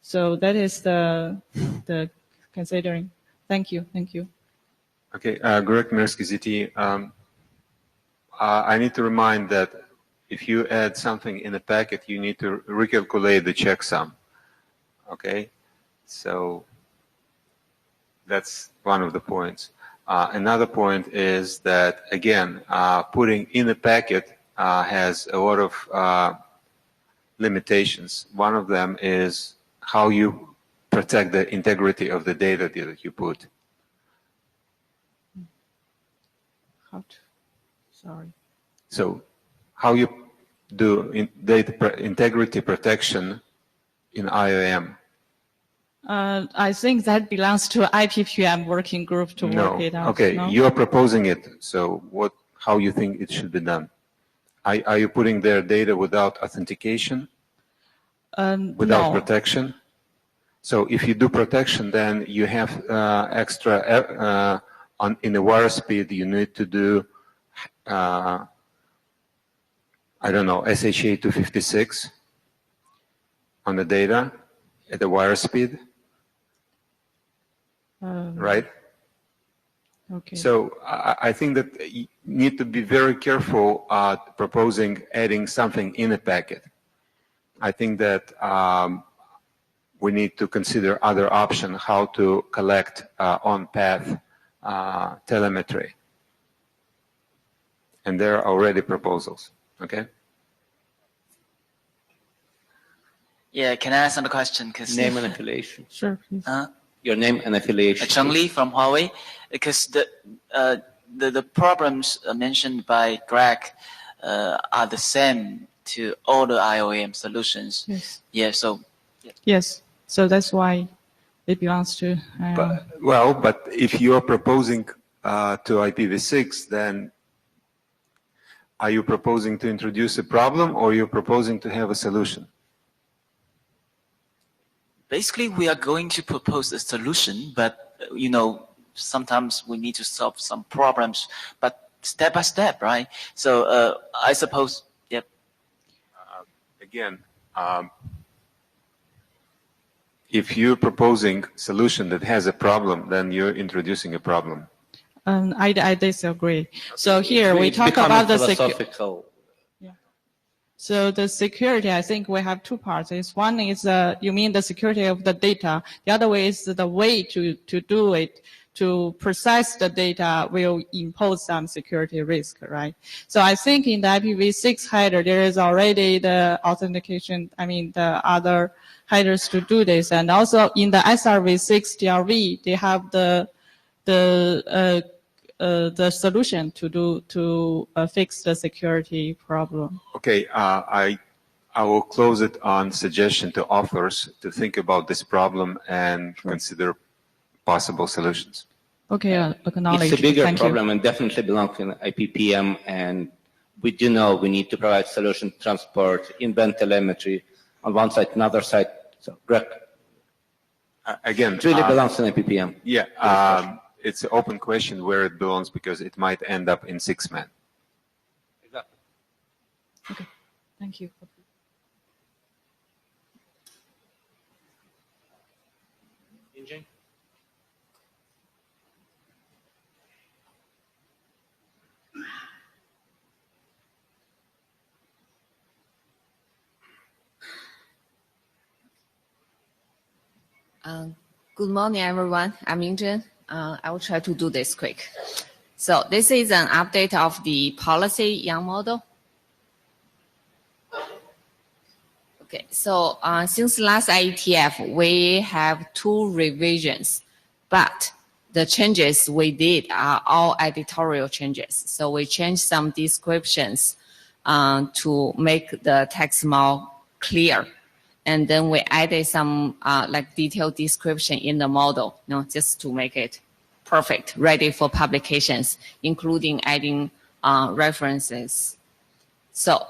So that is the considering. Thank you. Thank you. Okay, Greg Mirsky, I need to remind that if you add something in a packet, you need to recalculate the checksum. Okay, so that's one of the points. Another point is that, again, putting in a packet has a lot of limitations. One of them is how you protect the integrity of the data that you put. Sorry. So how you do data integrity protection in IOM? I think that belongs to IPPM working group to work it out. Okay, no? you are proposing it. So how you think it should be done? Are you putting their data without authentication? Without protection? So if you do protection, then you have extra in the wire speed. You need to do I don't know, SHA 256 on the data at the wire speed. Right? Okay. So I think that you need to be very careful proposing adding something in a packet. I think that we need to consider other option how to collect on-path telemetry. And there are already proposals. Okay? Yeah, can I ask another question? Name and affiliation. Sure, please. Your name and affiliation. Cheng Li from Huawei. Because the problems mentioned by Greg are the same to all the IOM solutions. Yes. Yeah, so. Yeah. Yes, so that's why it belongs to. But if you are proposing to IPv6, then are you proposing to introduce a problem or you're proposing to have a solution? Basically, we are going to propose a solution, but, sometimes we need to solve some problems. But step by step, right? So I suppose, yep. Again, if you're proposing solution that has a problem, then you're introducing a problem. I disagree. So here we talk about the philosophical. So the security, I think we have two parts. One is, you mean the security of the data. The other way is the way to do it, to process the data will impose some security risk, right? So I think in the IPv6 header, there is already the authentication, the other headers to do this. And also in the SRv6 DRV, they have the solution to fix the security problem. Okay, I will close it on suggestion to authors to think about this problem and consider possible solutions. Okay, acknowledge. It's a bigger Thank problem you. and definitely belongs in IPPM, and we do know we need to provide solution transport, in-band telemetry on one side, another side. So, Greg, again, it really belongs in IPPM. Yeah, it's an open question where it belongs because it might end up in 6-man. Exactly. Okay, thank you. Good morning, everyone. I'm Yingzhen. I will try to do this quick. So this is an update of the policy YANG model. Okay, so since last IETF, we have 2 revisions, but the changes we did are all editorial changes. So we changed some descriptions to make the text more clear. And then we added some detailed description in the model, just to make it perfect, ready for publications, including adding references. So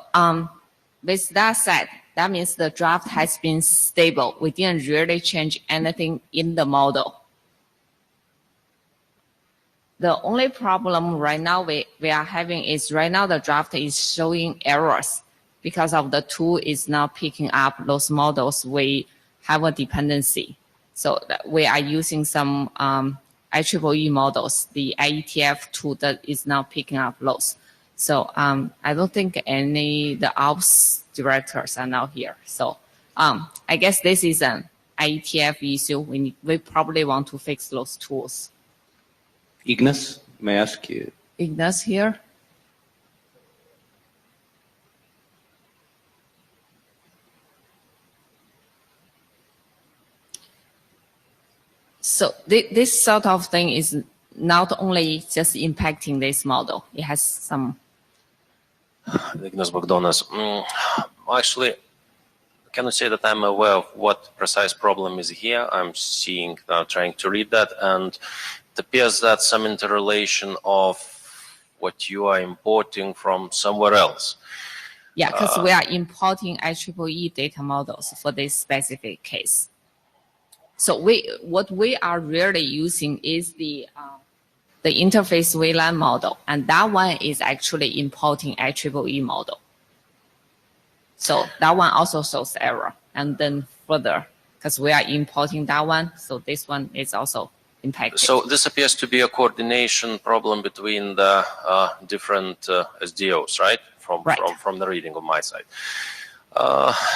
with that said, that means the draft has been stable. We didn't really change anything in the model. The only problem right now we are having is right now the draft is showing errors, because of the tool is now picking up those models we have a dependency. So we are using some IEEE models, the IETF tool that is now picking up those. So I don't think the ops directors are now here. So I guess this is an IETF issue. We probably want to fix those tools. Ignace, may I ask you? Ignace here. So this sort of thing is not only just impacting this model, it has some. Ignace Bogdanas. Actually, I cannot say that I'm aware of what precise problem is here. I'm seeing now, trying to read that, and it appears that some interrelation of what you are importing from somewhere else. Yeah, because we are importing IEEE data models for this specific case. So what we are really using is the interface VLAN model, and that one is actually importing IEEE model. So that one also shows error, and then further, because we are importing that one, so this one is also impacted. So this appears to be a coordination problem between the different SDOs, right? From the reading of my side.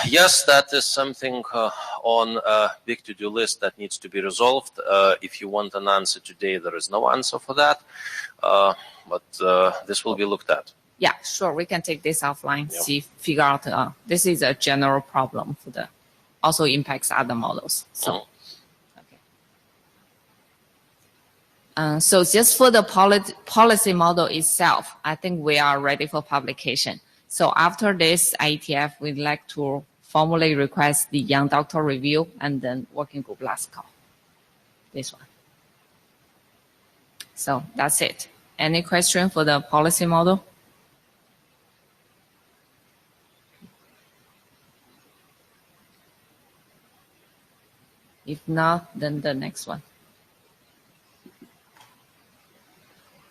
Yes, that is something on a big to-do list that needs to be resolved. If you want an answer today, there is no answer for that, but this will be looked at. Yeah, sure. We can take this offline, figure out. This is a general problem for the, also impacts other models. So, so just for the policy model itself, I think we are ready for publication. So after this IETF, we'd like to formally request the Young Doctor review and then working group last call. This one. So that's it. Any question for the policy model? If not, then the next one.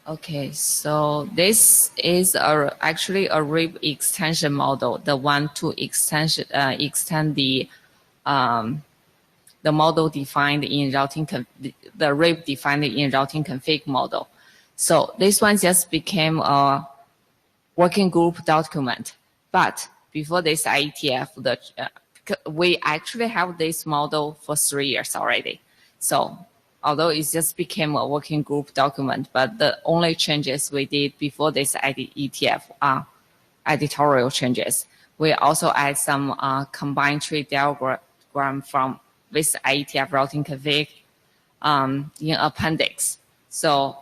Okay, so this is actually a RIP extension model, the one to extend the model defined in routing the RIP defined in routing config model. So this one just became a working group document. But before this IETF, we actually have this model for 3 years already. So although it just became a working group document, but the only changes we did before this IETF are editorial changes. We also add some combined tree diagram from this IETF routing config in appendix. So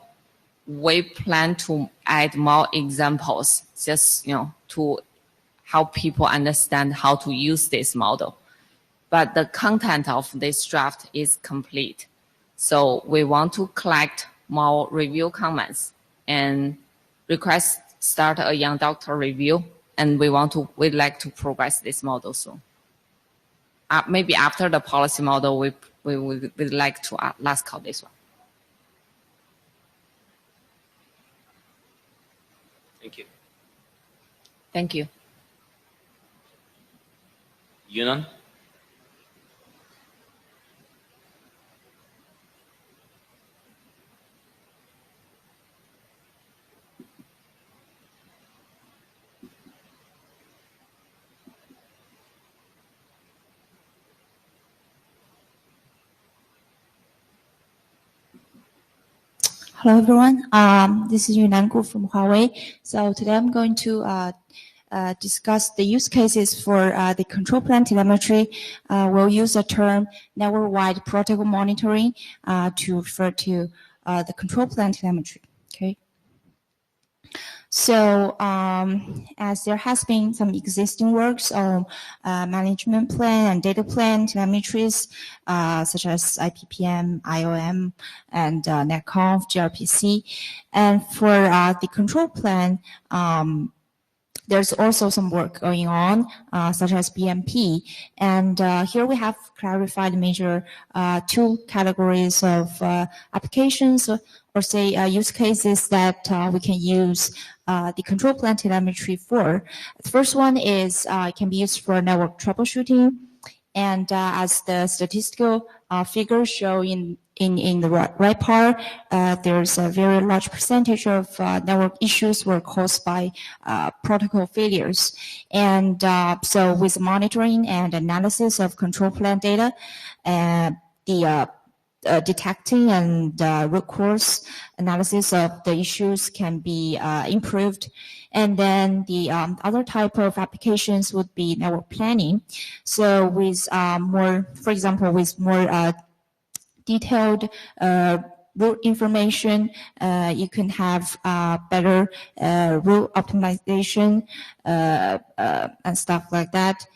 we plan to add more examples just to help people understand how to use this model. But the content of this draft is complete. So we want to collect more review comments and start a young doctor review, and we'd like to progress this model soon. Maybe after the policy model, we would like to last call this one. Thank you. Thank you. Yunan? Hello, everyone. This is Yunan Gu from Huawei. So today I'm going to discuss the use cases for the control plane telemetry. We'll use the term network-wide protocol monitoring to refer to the control plane telemetry. Okay. So as there has been some existing works on management plan and data plan telemetries, such as IPPM, IOM, and NetConf, gRPC. And for the control plan, there's also some work going on, such as BMP. And here we have clarified major two categories of applications or say use cases that we can use the control plane telemetry for. The first one is it can be used for network troubleshooting. And as the statistical figures show in the right part, there's a very large percentage of network issues were caused by protocol failures. And so with monitoring and analysis of control plane data, the detecting and root cause analysis of the issues can be improved. And then the other type of applications would be network planning. So with more, for example, with more detailed route information, you can have better route optimization and stuff like that.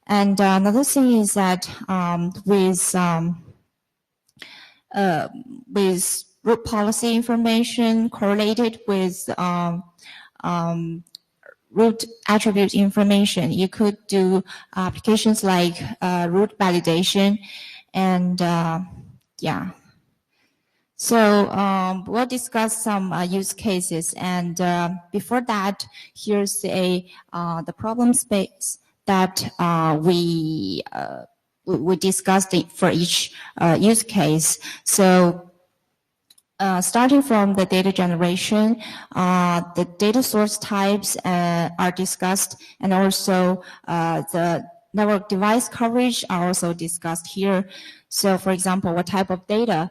And another thing is that with route policy information correlated with route attribute information, you could do applications like route validation and yeah. So we'll discuss some use cases, and before that, here's the problem space that we discussed for each use case. So starting from the data generation, the data source types are discussed, and also the network device coverage are also discussed here. So for example, what type of data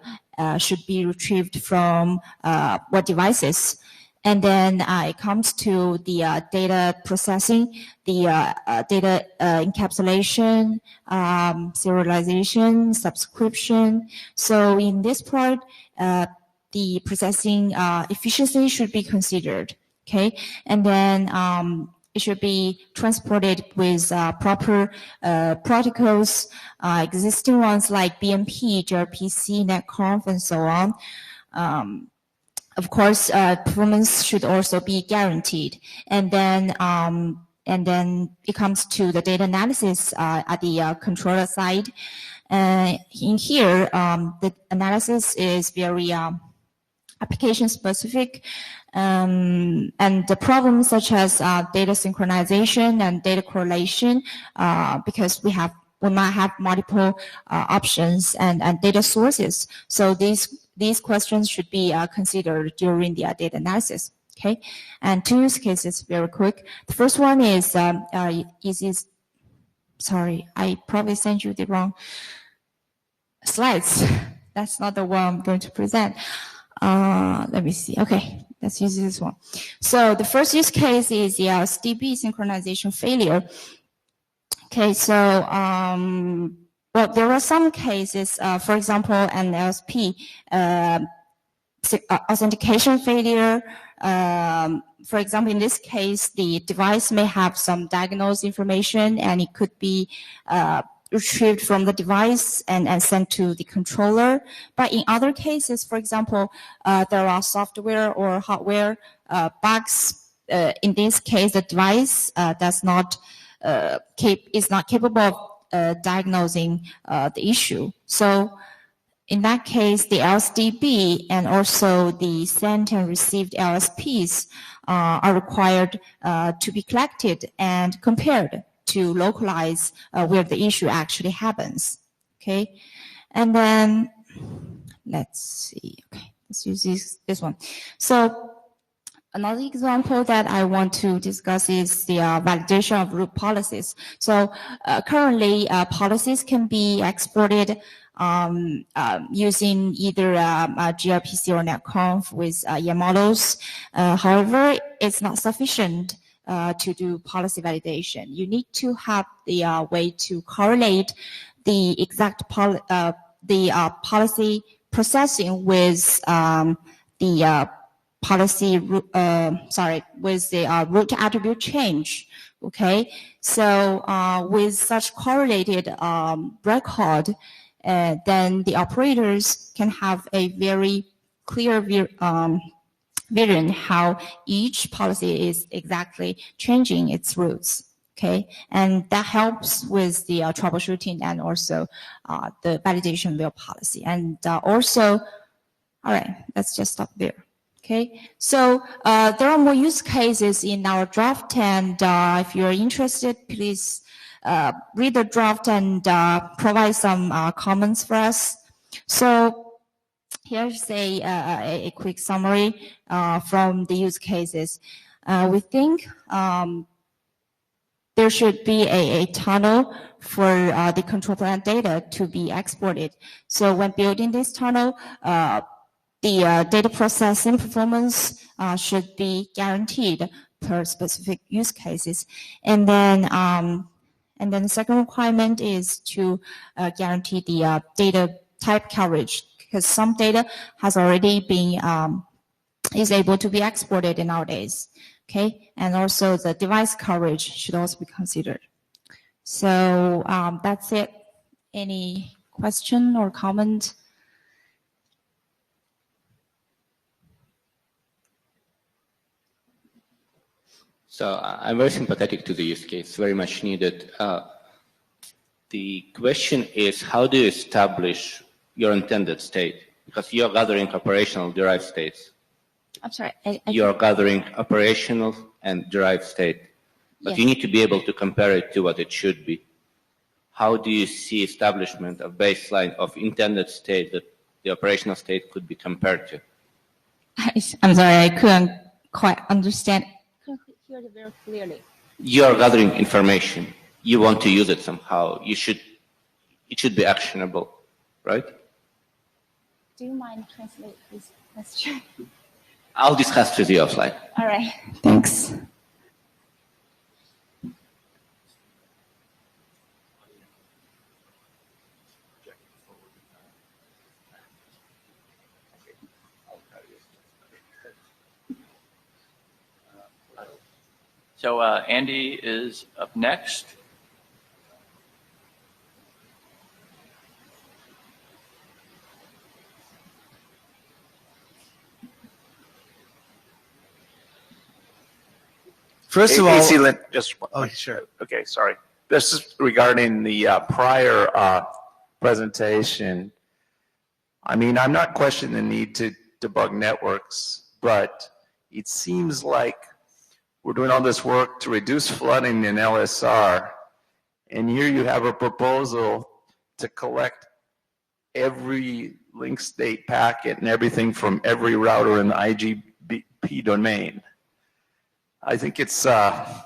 should be retrieved from what devices. And then it comes to the data processing, the data encapsulation, serialization, subscription. So in this part, the processing efficiency should be considered, okay? And then it should be transported with proper protocols, existing ones like BMP, gRPC, NetConf, and so on. Of course, performance should also be guaranteed. And then it comes to the data analysis at the controller side. In here, the analysis is very application specific, and the problems such as data synchronization and data correlation, because we might have multiple options and data sources. So these questions should be considered during the data analysis. Okay, and 2 use cases very quick. The first one is sorry, I probably sent you the wrong slides. That's not the one I'm going to present. Let me see. Okay, let's use this one. So the first use case is the SDB synchronization failure. Okay, so well, there are some cases, for example, an LSP authentication failure. For example, in this case, the device may have some diagnosed information, and it could be retrieved from the device and sent to the controller. But in other cases, for example, there are software or hardware bugs. In this case, the device is not capable of diagnosing the issue. So in that case, the LSDB and also the sent and received LSPs are required to be collected and compared to localize where the issue actually happens. Okay, and then let's see. Okay, let's use this one. So another example that I want to discuss is the validation of root policies. So currently, policies can be exported using either gRPC or netconf with EM models. However, it's not sufficient to do policy validation. You need to have the way to correlate the exact policy processing with the policy, with the root attribute change. Okay, so with such correlated record, then the operators can have a very clear vision how each policy is exactly changing its roots. Okay, and that helps with the troubleshooting and also the validation of your policy. And also, all right, let's just stop there. Okay, so there are more use cases in our draft, and if you're interested, please read the draft and provide some comments for us. So here's a quick summary from the use cases. We think there should be a tunnel for the control plan data to be exported. So when building this tunnel, the data processing performance should be guaranteed per specific use cases. And then the second requirement is to guarantee the data type coverage, because some data has already been is able to be exported nowadays. Okay, and also the device coverage should also be considered. So that's it. Any question or comment? So I'm very sympathetic to the use case, very much needed. The question is, how do you establish your intended state? Because you're gathering operational derived states. I'm sorry. You're gathering operational and derived state, but Yes. you need to be able to compare it to what it should be. How do you see establishment of baseline of intended state that the operational state could be compared to? I'm sorry, I couldn't quite understand. Couldn't hear it very clearly. You're gathering information. You want to use it somehow. It should be actionable, right? Do you mind translate this question? I'll discuss with you offline. All right, thanks. So Andy is up next. First of all, Sure. Okay, sorry. This is regarding the prior presentation. I mean, I'm not questioning the need to debug networks, but it seems like we're doing all this work to reduce flooding in LSR, and here you have a proposal to collect every link state packet and everything from every router in the IGP domain. I think it's, I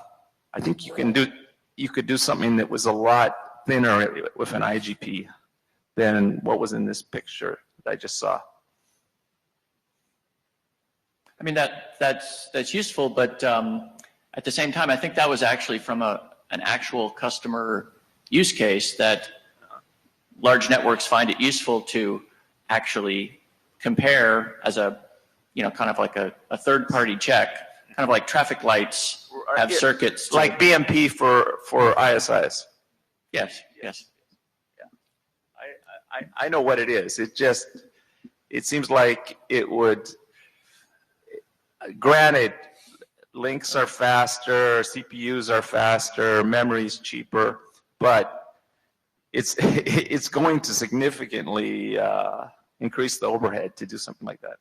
think you could do something that was a lot thinner with an IGP than what was in this picture that I just saw. I mean, that's useful, but at the same time, I think that was actually from an actual customer use case that large networks find it useful to actually compare as a, kind of like a third-party check, kind of like traffic lights have circuits. Like BMP for ISIs. Yes, yes. Yeah. I know what it is. It seems like it would, granted, links are faster, CPUs are faster, memory's cheaper, but it's going to significantly increase the overhead to do something like that.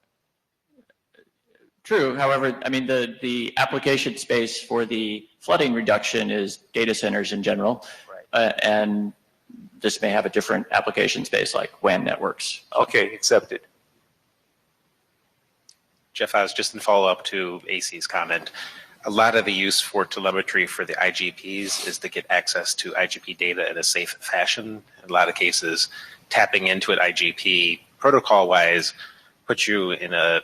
True. However, I mean, the application space for the flooding reduction is data centers in general, right. And this may have a different application space like WAN networks. Okay, accepted. Jeff, I was just in follow-up to AC's comment. A lot of the use for telemetry for the IGPs is to get access to IGP data in a safe fashion. In a lot of cases, tapping into an IGP protocol-wise puts you in a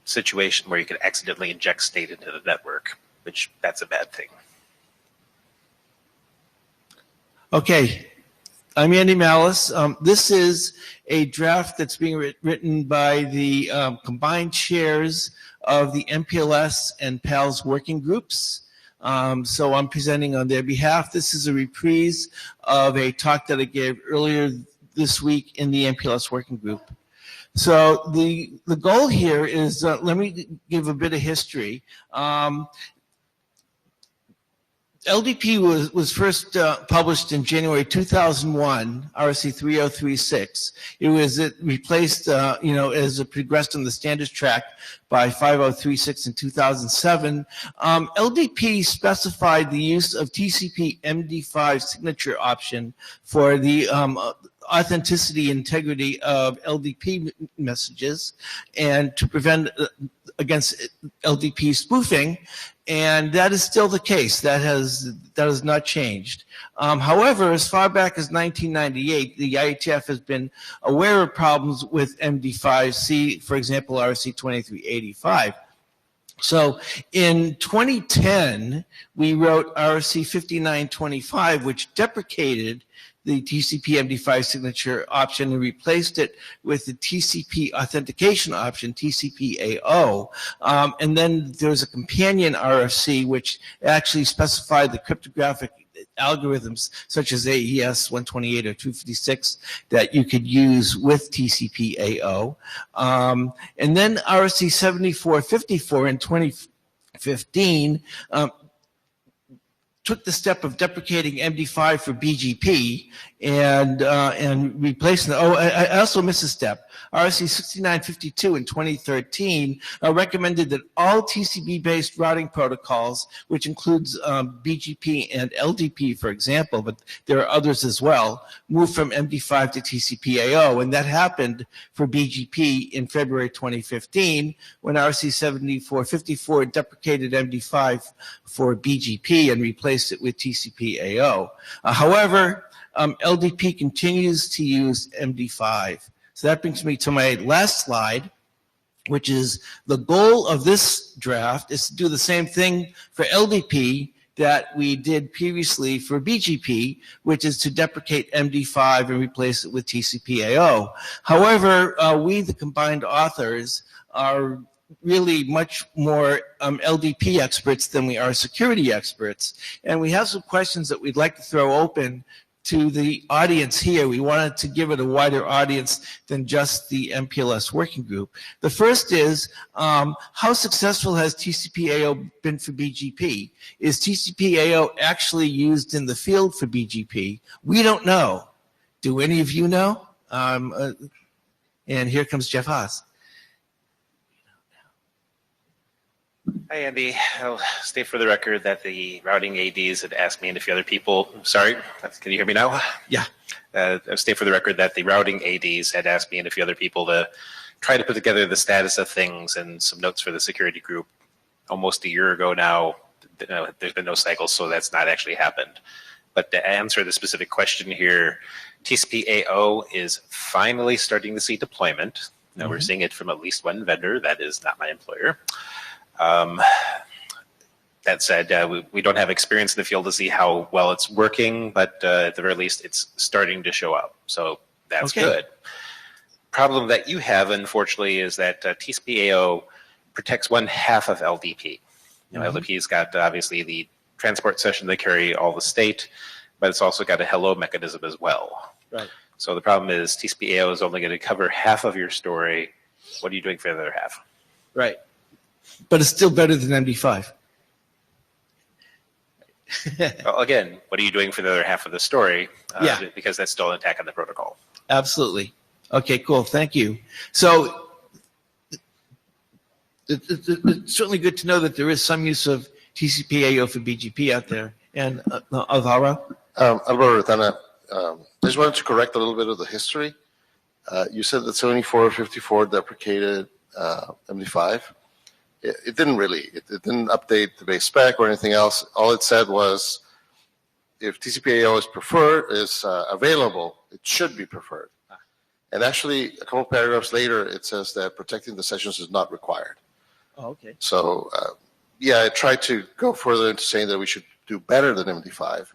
situation where you could accidentally inject state into the network, which that's a bad thing. Okay, I'm Andy Malice. This is a draft that's being written by the combined chairs of the MPLS and PALS working groups. So I'm presenting on their behalf. This is a reprise of a talk that I gave earlier this week in the MPLS working group. So the goal here is, let me give a bit of history. LDP was first published in January 2001, RC 3036. It replaced, as it progressed on the standards track by 5036 in 2007. LDP specified the use of TCP MD5 signature option for the authenticity integrity of LDP messages and to prevent against LDP spoofing, and that is still the case. That has not changed. However, as far back as 1998, the IETF has been aware of problems with MD5C, for example, RC 2385. So in 2010, we wrote RC 5925, which deprecated the TCP MD5 signature option and replaced it with the TCP authentication option, TCP-AO. And then there's a companion RFC which actually specified the cryptographic algorithms such as AES 128 or 256 that you could use with TCP-AO. And then RFC 7454 in 2015 took the step of deprecating MD5 for BGP and replacing it. Oh, I also missed a step. RC 6952 in 2013 recommended that all TCP-based routing protocols, which includes BGP and LDP, for example, but there are others as well, move from MD5 to TCP-AO, and that happened for BGP in February 2015 when RC 7454 deprecated MD5 for BGP and replaced it with TCP-AO. However, LDP continues to use MD5. So that brings me to my last slide, which is the goal of this draft is to do the same thing for LDP that we did previously for BGP, which is to deprecate MD5 and replace it with TCP-AO. However, we, the combined authors, are really much more LDP experts than we are security experts. And we have some questions that we'd like to throw open to the audience here. We wanted to give it a wider audience than just the MPLS working group. The first is, how successful has TCP-AO been for BGP? Is TCP-AO actually used in the field for BGP? We don't know. Do any of you know? And here comes Jeff Haas. Hi, Andy. I'll state for the record that the routing ADs had asked me and a few other people. Sorry, can you hear me now? Yeah. I'll state for the record that the routing ADs had asked me and a few other people to try to put together the status of things and some notes for the security group almost a year ago now. There's been no cycle, so that's not actually happened. But to answer the specific question here, TCP/AO is finally starting to see deployment. Now we're seeing it from at least one vendor. That is not my employer. That said, we don't have experience in the field to see how well it's working, but at the very least, it's starting to show up. So that's good. Problem that you have, unfortunately, is that TCP/AO protects one half of LDP. LDP's got obviously the transport session they carry all the state, but it's also got a hello mechanism as well. Right. So the problem is TCP/AO is only going to cover half of your story. What are you doing for the other half? Right. But it's still better than MD5. Well, again, what are you doing for the other half of the story? Yeah. Because that's still an attack on the protocol. Absolutely. Okay, cool. Thank you. So it's certainly good to know that there is some use of TCP/AO for BGP out there. And Alvaro? Alvaro Rotana, I just wanted to correct a little bit of the history. You said that 7454 deprecated MD5. It didn't really. It didn't update the base spec or anything else. All it said was if TCP/AO is available, it should be preferred. And actually, a couple paragraphs later, it says that protecting the sessions is not required. Oh, okay. So, yeah, I tried to go further into saying that we should do better than MD5,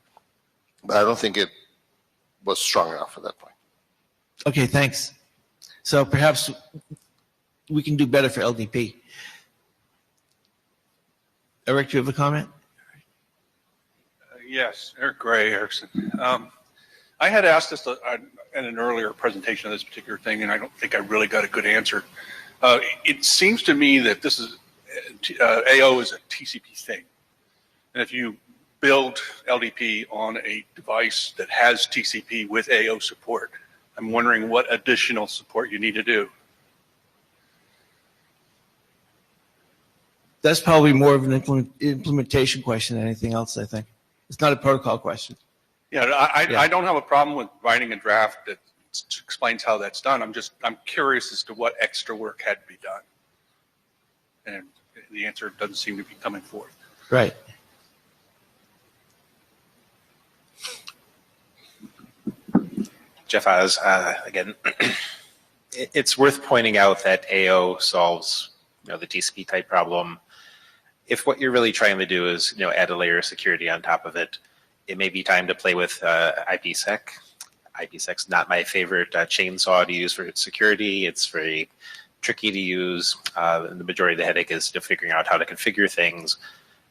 but I don't think it was strong enough at that point. Okay, thanks. So perhaps we can do better for LDP. Eric, do you have a comment? Yes, Eric Gray, Erickson. I had asked this in an earlier presentation of this particular thing, and I don't think I really got a good answer. It seems to me that this is AO is a TCP thing, and if you build LDP on a device that has TCP with AO support, I'm wondering what additional support you need to do. That's probably more of an implementation question than anything else, I think. It's not a protocol question. Yeah, I don't have a problem with writing a draft that explains how that's done. I'm curious as to what extra work had to be done. And the answer doesn't seem to be coming forth. Right. Jeff Oz, again, it's worth pointing out that AO solves the TCP type problem. If what you're really trying to do is add a layer of security on top of it, it may be time to play with IPsec. IPsec's not my favorite chainsaw to use for security. It's very tricky to use. And the majority of the headache is figuring out how to configure things.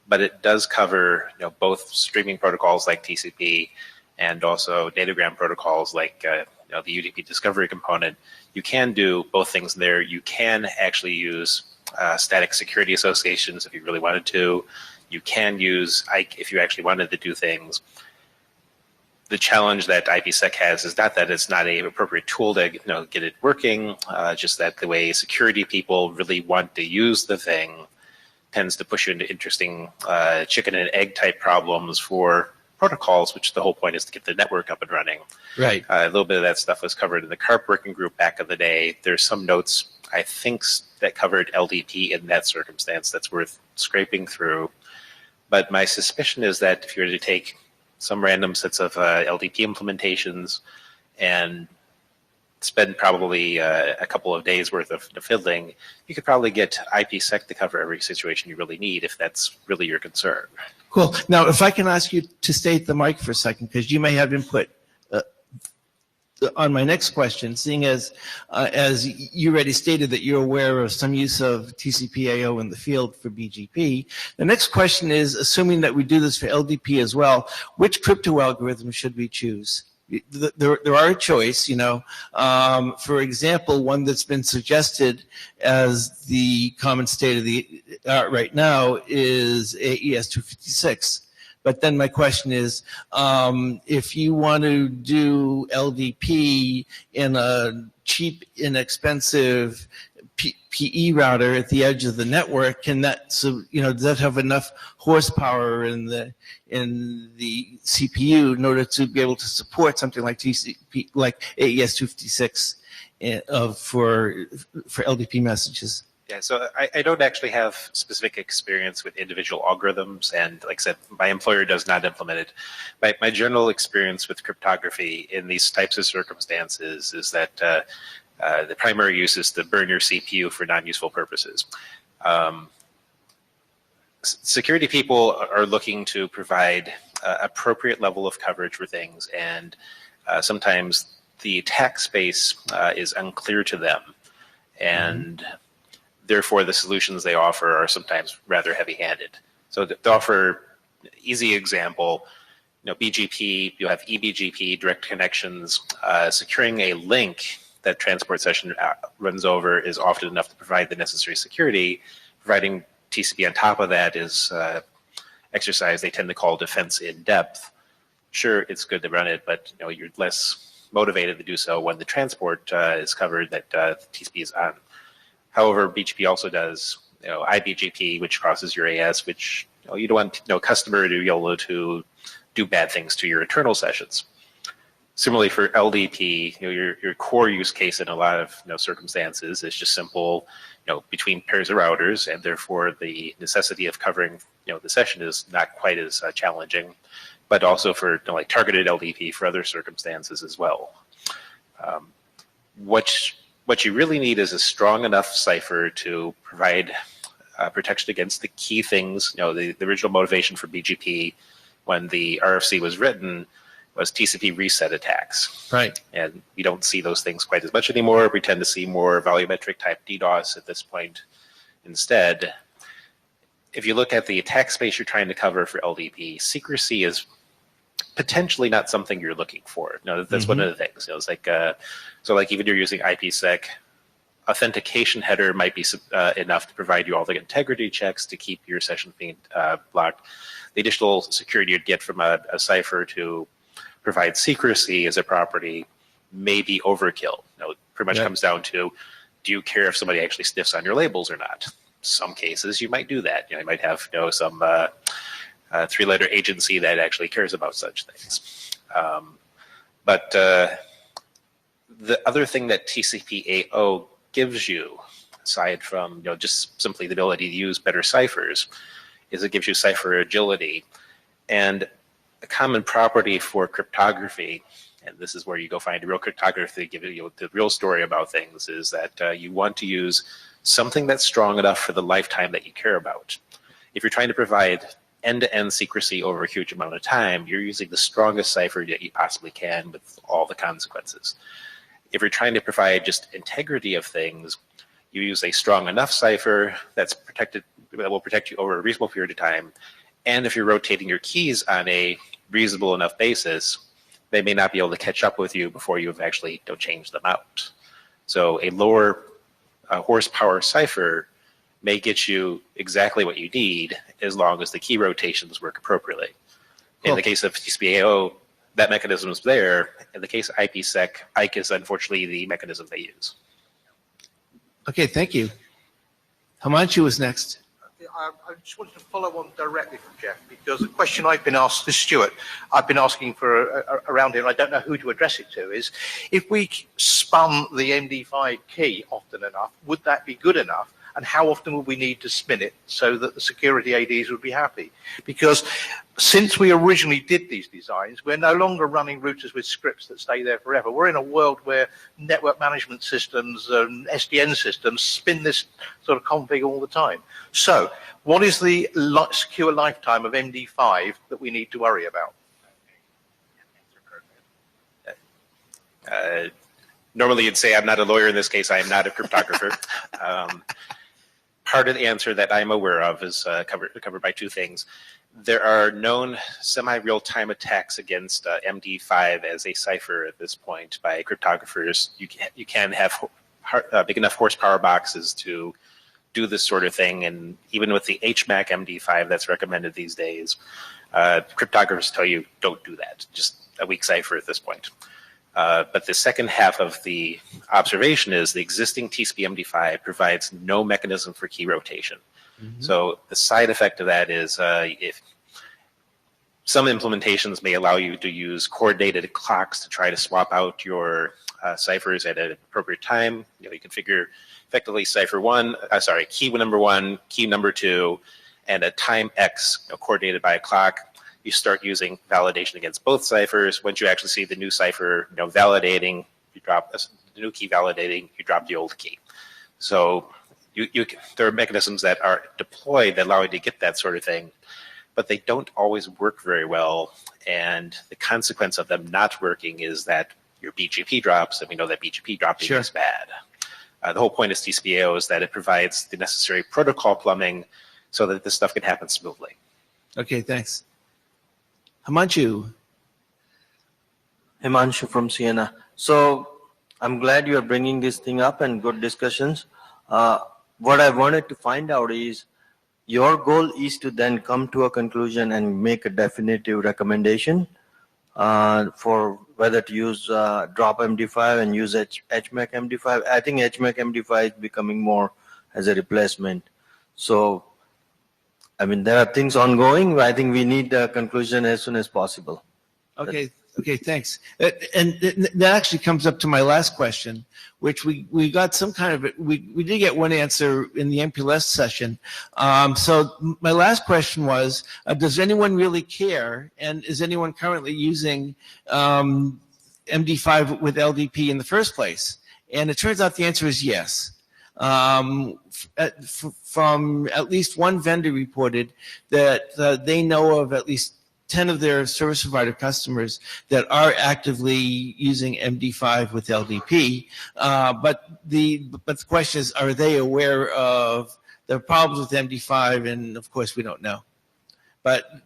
But it does cover both streaming protocols like TCP and also datagram protocols like the UDP discovery component. You can do both things there. You can actually use static security associations if you really wanted to. You can use IKE if you actually wanted to do things. The challenge that IPsec has is not that it's not an appropriate tool to get it working, just that the way security people really want to use the thing tends to push you into interesting chicken and egg type problems for protocols, which the whole point is to get the network up and running. Right. A little bit of that stuff was covered in the CARP working group back in the day. There's some notes, I think, that covered LDP in that circumstance that's worth scraping through. But my suspicion is that if you were to take some random sets of LDP implementations and spend probably a couple of days worth of fiddling, you could probably get IPsec to cover every situation you really need if that's really your concern. Cool. Now, if I can ask you to stay at the mic for a second, because you may have input on my next question, seeing as you already stated that you're aware of some use of TCP/AO in the field for BGP. The next question is, assuming that we do this for LDP as well, which crypto algorithm should we choose? There are a choice, for example, one that's been suggested as the common state of the art right now is AES 256. But then my question is, if you want to do LDP in a cheap, inexpensive PE router at the edge of the network, can that, so, does that have enough horsepower in the CPU in order to be able to support something like TCP, like AES 256 for LDP messages? Yeah, so I don't actually have specific experience with individual algorithms, and like I said, my employer does not implement it. My general experience with cryptography in these types of circumstances is that the primary use is to burn your CPU for non-useful purposes. Security people are looking to provide appropriate level of coverage for things, and sometimes the attack space is unclear to them, and therefore the solutions they offer are sometimes rather heavy-handed. So to offer easy example, BGP, you have eBGP, direct connections. Securing a link that transport session runs over is often enough to provide the necessary security. Providing TCP on top of that is exercise they tend to call defense in depth. Sure, it's good to run it, but you're less motivated to do so when the transport is covered that TCP is on. However, BGP also does IBGP, which crosses your AS, which you don't want customer to be able to do bad things to your internal sessions. Similarly for LDP, your core use case in a lot of circumstances is just simple, between pairs of routers, and therefore the necessity of covering the session is not quite as challenging, but also for like targeted LDP for other circumstances as well. What you really need is a strong enough cipher to provide protection against the key things. The original motivation for BGP when the RFC was written was TCP reset attacks. Right. And we don't see those things quite as much anymore. We tend to see more volumetric type DDoS at this point instead. If you look at the attack space you're trying to cover for LDP, secrecy is potentially not something you're looking for. That's one of the things. It's like, so like even you're using IPsec, authentication header might be enough to provide you all the integrity checks to keep your session being blocked. The additional security you'd get from a cipher to provide secrecy as a property may be overkill. It pretty much comes down to, do you care if somebody actually sniffs on your labels or not? Some cases you might do that. You might have some three-letter agency that actually cares about such things. But the other thing that TCP/AO gives you, aside from just simply the ability to use better ciphers, is it gives you cipher agility. And a common property for cryptography, and this is where you go find real cryptography, give you the real story about things, is that you want to use something that's strong enough for the lifetime that you care about. If you're trying to provide end-to-end secrecy over a huge amount of time, you're using the strongest cipher that you possibly can with all the consequences. If you're trying to provide just integrity of things, you use a strong enough cipher that's protected, that will protect you over a reasonable period of time. And if you're rotating your keys on a reasonable enough basis, they may not be able to catch up with you before you've actually changed them out. So a lower horsepower cipher may get you exactly what you need as long as the key rotations work appropriately. In the case of TCP/AO, that mechanism is there. In the case of IPsec, IKE is unfortunately the mechanism they use. Okay, thank you. Himanshu is next. I just wanted to follow on directly from Jeff, because the question I've been asked, this is Stuart, I've been asking for around here, and I don't know who to address it to, is if we spun the MD5 key often enough, would that be good enough? And how often would we need to spin it so that the security ADs would be happy? Because since we originally did these designs, we're no longer running routers with scripts that stay there forever. We're in a world where network management systems and SDN systems spin this sort of config all the time. So what is the secure lifetime of MD5 that we need to worry about? Normally you'd say I'm not a lawyer. In this case, I am not a cryptographer. Part of the answer that I'm aware of is covered by two things. There are known semi-real-time attacks against MD5 as a cipher at this point by cryptographers. You can have big enough horsepower boxes to do this sort of thing, and even with the HMAC MD5 that's recommended these days, cryptographers tell you don't do that. Just a weak cipher at this point. But the second half of the observation is the existing TCP MD5 provides no mechanism for key rotation. So the side effect of that is if some implementations may allow you to use coordinated clocks to try to swap out your ciphers at an appropriate time. You configure effectively key number 1, key number 2, and a time X coordinated by a clock. You start using validation against both ciphers. Once you actually see the new cipher validating, you drop the new key validating, you drop the old key. So there are mechanisms that are deployed that allow you to get that sort of thing, but they don't always work very well. And the consequence of them not working is that your BGP drops, and we know that BGP dropping is bad. The whole point of TCP/AO is that it provides the necessary protocol plumbing so that this stuff can happen smoothly. Okay, thanks. Himanshu. Himanshu from Siena. So I'm glad you are bringing this thing up and good discussions. What I wanted to find out is your goal is to then come to a conclusion and make a definitive recommendation for whether to use drop MD5 and use HMAC MD5. I think HMAC MD5 is becoming more as a replacement. So, I mean, there are things ongoing. I think we need a conclusion as soon as possible. Okay. Okay, thanks. And that actually comes up to my last question, which we got some kind of, we did get one answer in the MPLS session. So my last question was, does anyone really care? And is anyone currently using MD5 with LDP in the first place? And it turns out the answer is yes. From at least one vendor reported that they know of at least 10 of their service provider customers that are actively using MD5 with LDP. But the question is, are they aware of the problems with MD5? And of course, we don't know. But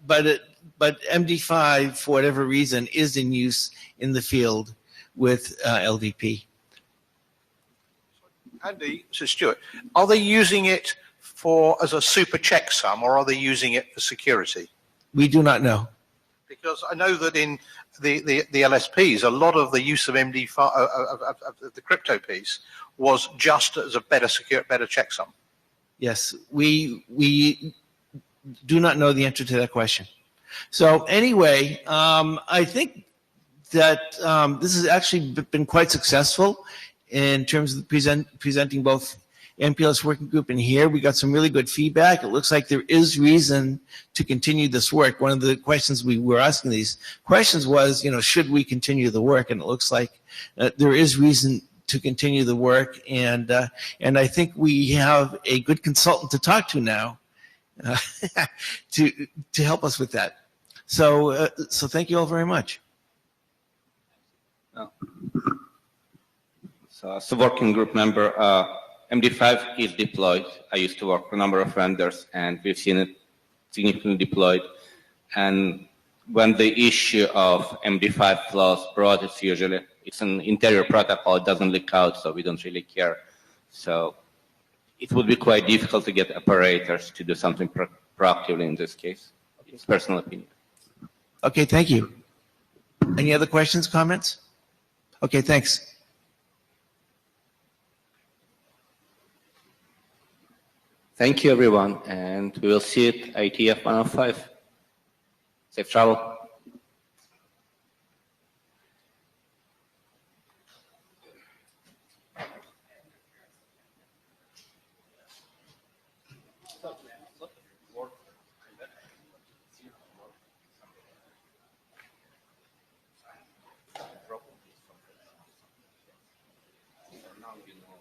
MD5, for whatever reason, is in use in the field with LDP. Andy, so Stuart, are they using it as a super checksum, or are they using it for security? We do not know. Because I know that in the LSPs, a lot of the use of MD5 of the crypto piece was just as a better checksum. Yes, we do not know the answer to that question. So anyway, I think that this has actually been quite successful in terms of presenting both MPLS working group and here. We got some really good feedback. It looks like there is reason to continue this work. One of the questions we were asking these questions was, should we continue the work? And it looks like there is reason to continue the work. And I think we have a good consultant to talk to now to help us with that. So thank you all very much. So as a working group member, MD5 is deployed. I used to work for a number of vendors, and we've seen it significantly deployed. And when the issue of MD5 flaws brought, it's an interior protocol. It doesn't leak out, so we don't really care. So it would be quite difficult to get operators to do something proactively in this case. It's personal opinion. Okay, thank you. Any other questions, comments? Okay, thanks. Thank you, everyone, and we will see you at IETF 105. Safe travel. Now you know.